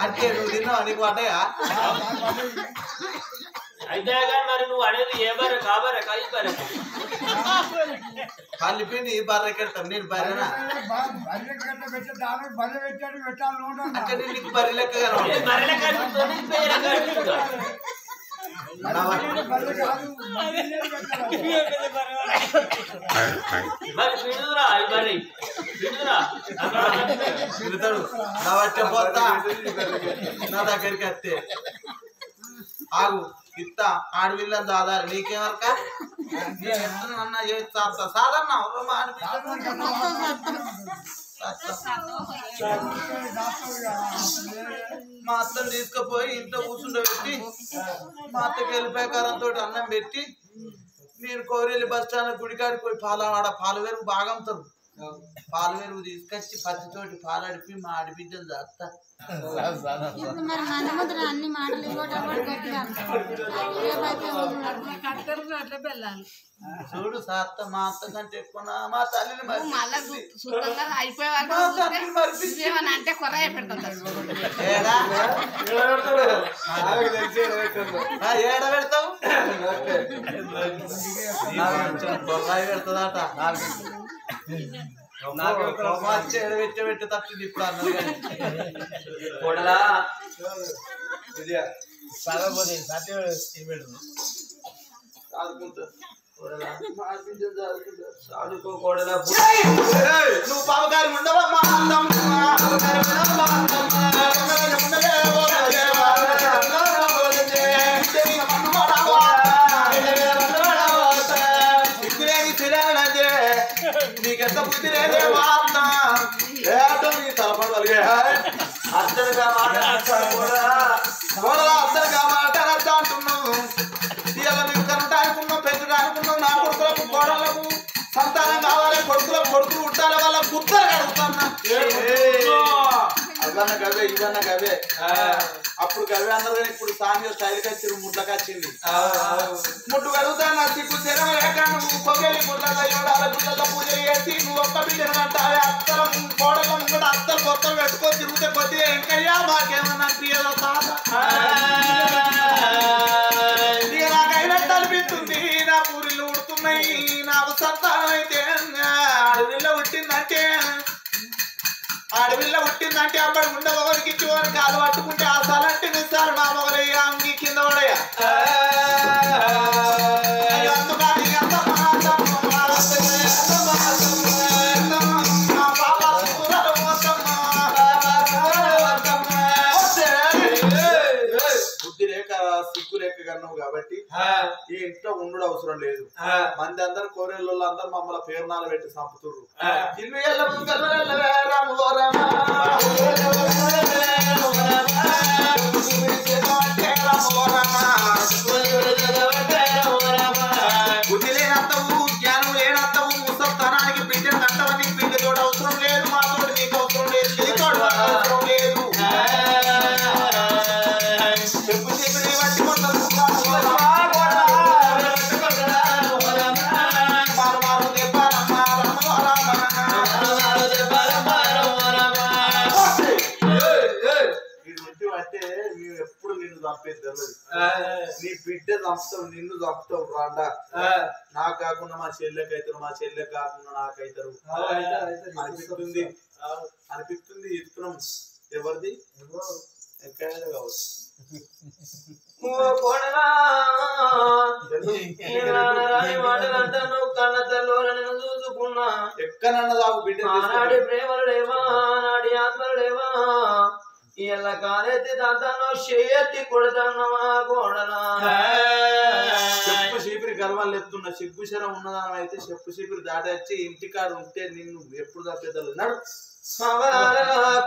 అంటే నువ్వు తిన్నావు నీకు పడ్డాయా? అయితే కానీ మరి నువ్వు అనేది ఏ బారే కాబరే కాయి బారే పల్లి పిండి బర్రె కెడతాం. నేను బర్రెనా బర్రె కట్ట పెట్టి దానికి బర్రె పెట్టాడు పెట్టాలి అంటే నేను నీకు బర్రె లెక్కగా బర్రెల కడుపుతోనే పేర కడుపుతా. బర్రె కాదు మరి పిడుదురా ఈ బర్రె పిడుదురా తిరుగుతాడు. నా వచ్చే పోతా నా దగ్గరికి వస్తే ఆగు ఇత్త ఆడవిల్లని దాదారు నీకేమరక అన్న సాధారణ మా అత్తను తీసుకుపోయి ఇంట్లో కూర్చుండబెట్టి మా అత్తకి వెళ్ళిపోయాకారంతో అన్నం పెట్టి నేను కోరేలి బస్ స్టాండ్ గుడికాడికి పోయి పాలు వేరుకు బాగా అమ్ముతారు. పాలు వేరుకు తీసుకొచ్చి పచ్చితోటి పాలు అడిపి మా ఆడిబిడ్డలు దాస్తా. అన్ని మాటలు చూడు సాత్త మా అత్త కంటే ఎక్కువ మా తల్లిని అంటే కొరయ పెడతాడు ఏడ పెడతావు బొల్లాయి పెడతాదట. నాకు పెట్టే తప్పింది ఇప్పుడు అన్నది కానీ కొడలా సాదుకో కోడలా నువ్వు పాపకారి ఉండవా మా అందం నీకెంత బుద్ధి లేదే మా అన్న ఏటో నీ తలపడి కలిగే అద్దరుగా అద్దరుగా మాట్లాడతా అంటున్నావు. ఇవాళ నువ్వు కనటానుకున్నావు పెంచడానుకున్నావు. నా కొడుకులకు కోడళ్లకు సంతానం కావాలి. కొడుకులకు కొడుకులు ఉంటాల వాళ్ళ గుద్దలు కడుగుతున్నా. అవన్న గవే ఇవన్న గవే అప్పుడు గవే అన్నారు కానీ ఇప్పుడు సాంగ్ స్టైల్కి వచ్చి ముడ్లకి వచ్చింది. ముడ్డు కడుగుతాను సిగ్గు శరం లేక నువ్వు కొబ్బరి ముళ్ళ ఏడాల గుళ్ళ పూజలు చేసి నువ్వు ఒక్క బిడ్డను అంటావే. అత్తల కోడళ్ళ ముంగట అత్తలు కొత్తలు పెట్టుకొని తిరుగుతే కొద్దిగా ఇంకయ్యా మాకేమన్నా ప్రియలో తాత ఇక నాకు అయినట్టు అనిపిస్తుంది. నా పూరిళ్ళు ఉడుతున్నాయి. నాకు సంతానం అయితే అడవిలో పుట్టిందంటే అప్పటి ఉండే ఒకరికి చివరి కాలు పట్టుకుంటే ఆ సలంటే నిస్తారు నా మొగలయ్యా అంగి కింద పడయ్యా. అందుకని బుద్ధి లేక సిగ్గు లేక కన్నావు కాబట్టి ఈ ఇంట్లో ఉండు అవసరం లేదు. మంది అందరు కోరేళ్ళు అందరు మమ్మల్ని పేరునాలు పెట్టి చంపుతుర్రు. ఇల్లు బుద్ధి లేనత్తవు జ్ఞానం లేనత్తవు ముసల్తనానికి బిడ్డను కంటవని బిడ్డ తోడు అవసరం లేదు. మా తోడు నీకు అవసరం లేదు. నీతోడు అవసరం లేదు. చెప్పు చెప్పి బట్టి కొట్టదు అంటే మేము ఎప్పుడు నిన్ను చంపేది తెలియదు. నీ బిడ్డ చంపుతావు నిన్ను చంపుతావు రాండా. నాకు కాకుండా మా చెల్లెకి అవుతారు. మా చెల్లెకి కాకుండా నాకైతారు అనిపిస్తుంది ఇస్తున్నాం. ఎవరిది ఎక్కడైనా కావచ్చు. చూసుకున్నా ఎక్కడన్నా దాకు బిడ్డ నాడి ప్రేమలు లేవా నాడి ఆత్మలు లేవా ఇలా కాలెత్తి దాంతాను చేయెత్తి కొడతాన్నమా కోడలా. చెప్పు చీపిరి గర్వాలు ఎత్తున్నా. సిగ్గు శరం ఉన్నదానం అయితే చెప్పు చీపిరి దాటొచ్చి ఇంటికాడు ఉంటే నిన్ను ఎప్పుడు తప్పేదలు నడు.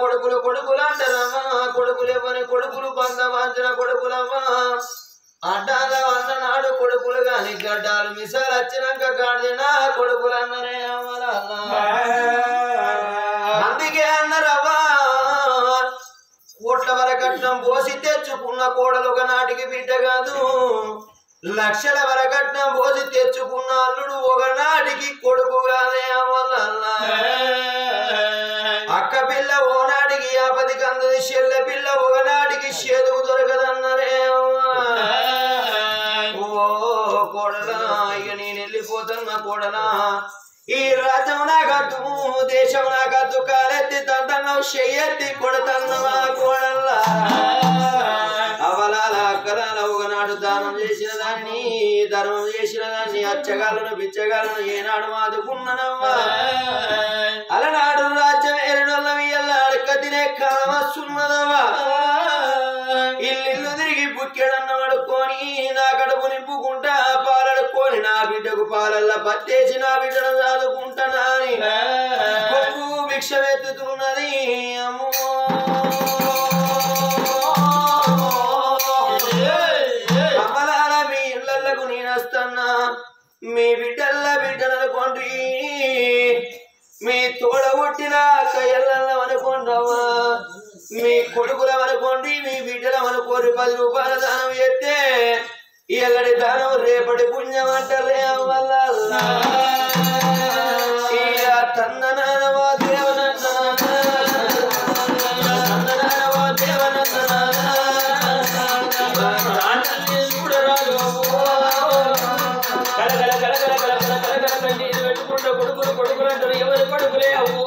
కొడుకులు కొడుకులు అంటారమ్మా. కొడుకులు ఇవ్వని కొడుకులు బంధవాంచిన కొడుకులమ్మా. అడ్డాల అన్ననాడు కొడుకులు గాని గడ్డాలు మిసాలు వచ్చినాక గాడిన కొడుకులు అన్నరే అమ్మలా. వరకట్నం పోసి తెచ్చుకున్న కోడలు ఒకనాటికి బిడ్డ కాదు లక్షల వరకట్నం పోసి తెచ్చుకున్న అల్లుడు ఒకనాటికి కొడుకు కాదే అవ్వల్ల అక్క పిల్ల ఓనాటికి ఆపదికి అందది చెల్లె పిల్ల ఒకనాటికి చేదుకు దొరకదన్నరే ఓ కోడలా ఇక నేను వెళ్ళిపోతున్నా కోడలా ఈ రాజ్యం నాకద్దు దేశం నాకద్దు కాలెత్తి తంతన్నావు చెయ్యెత్తి కొడతన్నవా కోడల్లా అవలాల అక్కలాల ఒకనాడు దానం చేసిన దాన్ని ధర్మం చేసిన దాన్ని అచ్చగాలను బిచ్చగాలను ఏనాడు ఆదుకున్ననవ్వా అలనాడు రాజ్యం ఎరడొల్ల ఎల్లాడక తినే కాలం వస్తున్నదవ్వా ఇల్లు తిరిగి బుక్కెడన్న పడుకొని నా కడుపు నింపుకుంటా పాలడుకొని నా బిడ్డకు పాలల్ల పత్తేసి నా బిడ్డను చదువుకుంటానా అని కొడుకు భిక్షమెత్తుతున్నది అమ్మో అమ్మలాల మీ ఇళ్లకు నేనొస్తున్నా మీ బిడ్డలను కొండ్రి మీ తోడ కొట్టిన కయ్యల్లో అనుకోండవ్వా మీ కొడుకుల అనుకోండి మీ బిడ్డల అనుకోరి 10 రూపాయల దానం ఎత్తే ఎల్లడి దానం రేపటి పుణ్యం అంటలే వల్ల తందనానవా దేవనందనానవా చూడరాదు కలగల కలగల కలగల కలగల కన్నీరు పెట్టుకుంటూ కొడుకులు కొడుకులంటారు ఎవరి కొడుకులే అవ్వో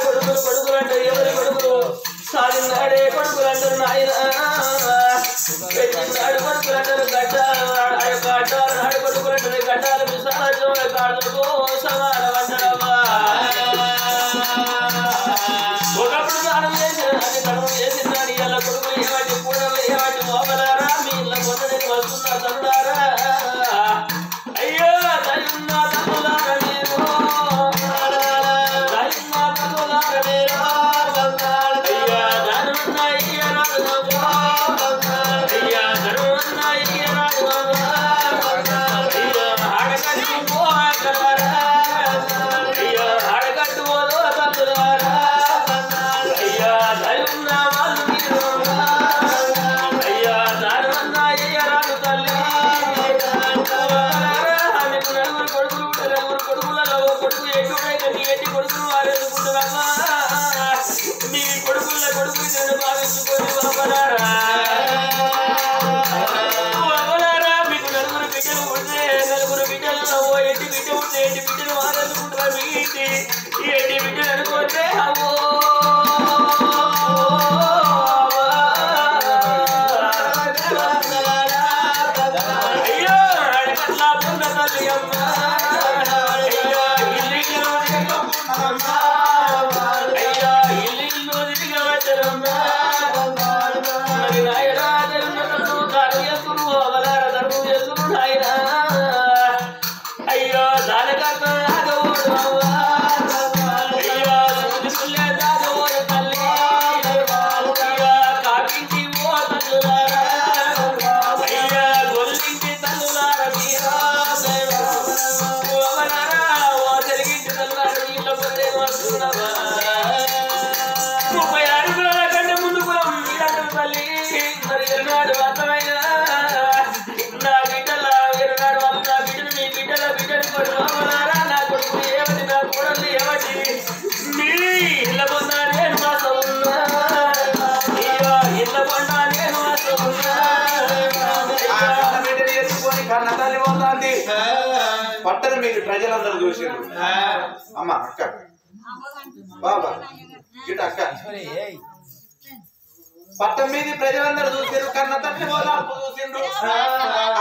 కొడుకులు కొడుకులంటారు ఎవరి కొడుకులు సాధినాడే కొడుకులంటారు నాయన పెట్టినాడు కొడుకులంటారు గడ్డాలు నాడు కొడుకులంటారు గడ్డాలు విశాల కాడుతో సమానం అంటారమ్మా ఒకప్పుడు దానం చేసినాని కడుపు చేసినాని ఇలా కొడుకులు ఏవాటి కూడలు ఏవాటి మోగలారా మీ ఇళ్ళ పొందని వస్తున్నా తమ్ముడారా అయ్యో తల్లిన్న తమ్ములారా నేను తల్లిన్న తమ్ములారా నేను అయ్యా ధనున్న ఇయ్యరాదు అయ్యా ధనున్న ఇయ్యరాదు అయ్యా ఆడకట్టు పోగలరా అయ్యా ఆడకట్టు పోదో తమ్ములారా అయ్యా తల్లిన్న వాళ్ళు మీరు అయ్యా ధనున్న ఇయ్యరాదు తల్లి మీకు నలుగురు కొడుకులు నలుగురు కొడుకులలో కొడుకు ఎటువంటి ఎట్టి కొడుకులు వారేసుకుంటున్నామా మీ కొడుకుల కొడుకు నేను భావించుకొని బాబలారా మీకు నలుగురు బిడ్డలు ఉంటే నలుగురు బిడ్డలలో ఎట్టి బిడ్డ ఉంటే ఎట్టి బిడ్డలు వారేసుకుంటున్నారు మీ ఇంటి ఎట్టి బిడ్డలు అనుకుంటే అవో అయ్యో అడిపట్ల పొంద తల్లి అమ్మ అయ్యో అయ్యా ఇల్లు తిరిగవచ్చరమ్మా మరి నాయరాజు దానం చేస్తురు అవలార ధర్మం చేస్తురు నాయన అయ్యో దానకర్త ఆగోడు అవ్వా అయ్యో సూదిపుల్లే దాగోడు తల్లి అయ్యా కాకించి ఓ తల్లులారా అయ్యా గొల్లించి తల్లులారా మీరా అవలారా ఓ జరిగించి తల్లులారా ఇళ్ళ పొందే వస్తున్నావా 30 అడుగుల కంటే ముందు కూడా మీరంటారు తల్లి మరి ఎన్నాడు అర్థమైనా నా బిడ్డల ఎన్నాడు వాళ్ళు నా బిడ్డలు మీ బిడ్డల బిడ్డలు కొడుకులారా నా కొడుకు ఏమని నా కొడలు ఏమని మీ ఇళ్ళ పొందా నేను మాసం ఉన్నా అయ్యో ఇళ్ళ పొందా నేను మాసం ఉన్నా కన్న తల్లి పోతాంది పట్టణ మీకు ప్రజలందరూ చూసిండ్రు అమ్మ అక్క బాబా ఇటు అక్క పట్టం మీది ప్రజలందరూ చూసిండ్రు కన్న తల్లి ఓదార్పు చూసిండ్రు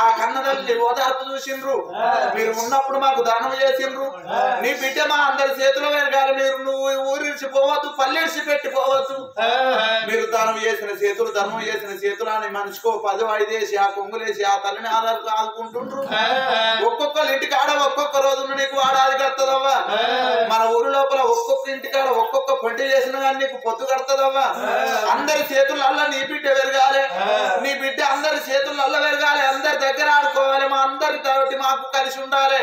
ఆ కన్న తల్లి ఓదార్పు చూసిండ్రు మీరు ఉన్నప్పుడు మాకు దానం చేసిండ్రు నీ బిడ్డ మా అందరి చేతిలో వెనకాల మీరు నువ్వు ఊరిడిచి పోవద్దు పల్లెడిచి పెట్టి పోవద్దు మీరు దానం చేసిన చేతులు ధర్మం చేసిన చేతులు అని మనిషికో 10 5 ఆ కొంగులేసి ఆ తల్లిని ఆదుకుంటుండ్రు ఒక్కొక్కరు ఇంటికాడ ఒక్కొక్క రోజు నీకు ఆడాది కడతదవ్వా మన ఊరి లోపల ఒక్కొక్క ఇంటికాడ ఒక్కొక్క పంట చేసిన కానీ నీకు పొద్దు కడతదవ్వా అందరి చేతులు అల్ల నీ బిడ్డ వెరగాలి నీ బిడ్డ అందరి చేతుల్లో వెరగాలి అందరి దగ్గర ఆడుకోవాలి మా అందరి తోటి మాకు మాకు కలిసి ఉండాలి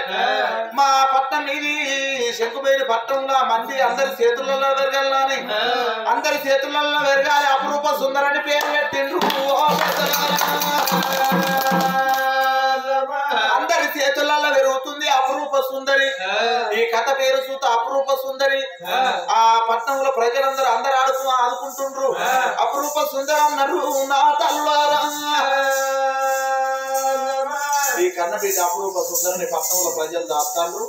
మా పట్నం ఇది శంకుబేరి పట్టణంలో మంది అందరి చేతులలో పెరగాలని అందరి చేతులలో పెరగాలి అపురూప సుందరని పేరు పెట్టిండ్రు అందరి చేతులలో పెరుగుతుంది అపురూప సుందరి ఈ కథ పేరు చూత అపురూప సుందరి ఆ పట్టణంలో ప్రజలందరూ అందరు ఆదుకుంటుండ్రు అపురూప సుందరి అన్నారు నా తల్లారా ఈ కన్నబిడ్డ అపురూప సుందరిని పట్టణంలో ప్రజలు దాస్తాండ్రు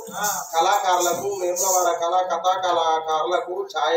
కళాకారులకు వేములవాడ కళా కథా కళాకారులకు ఛాయ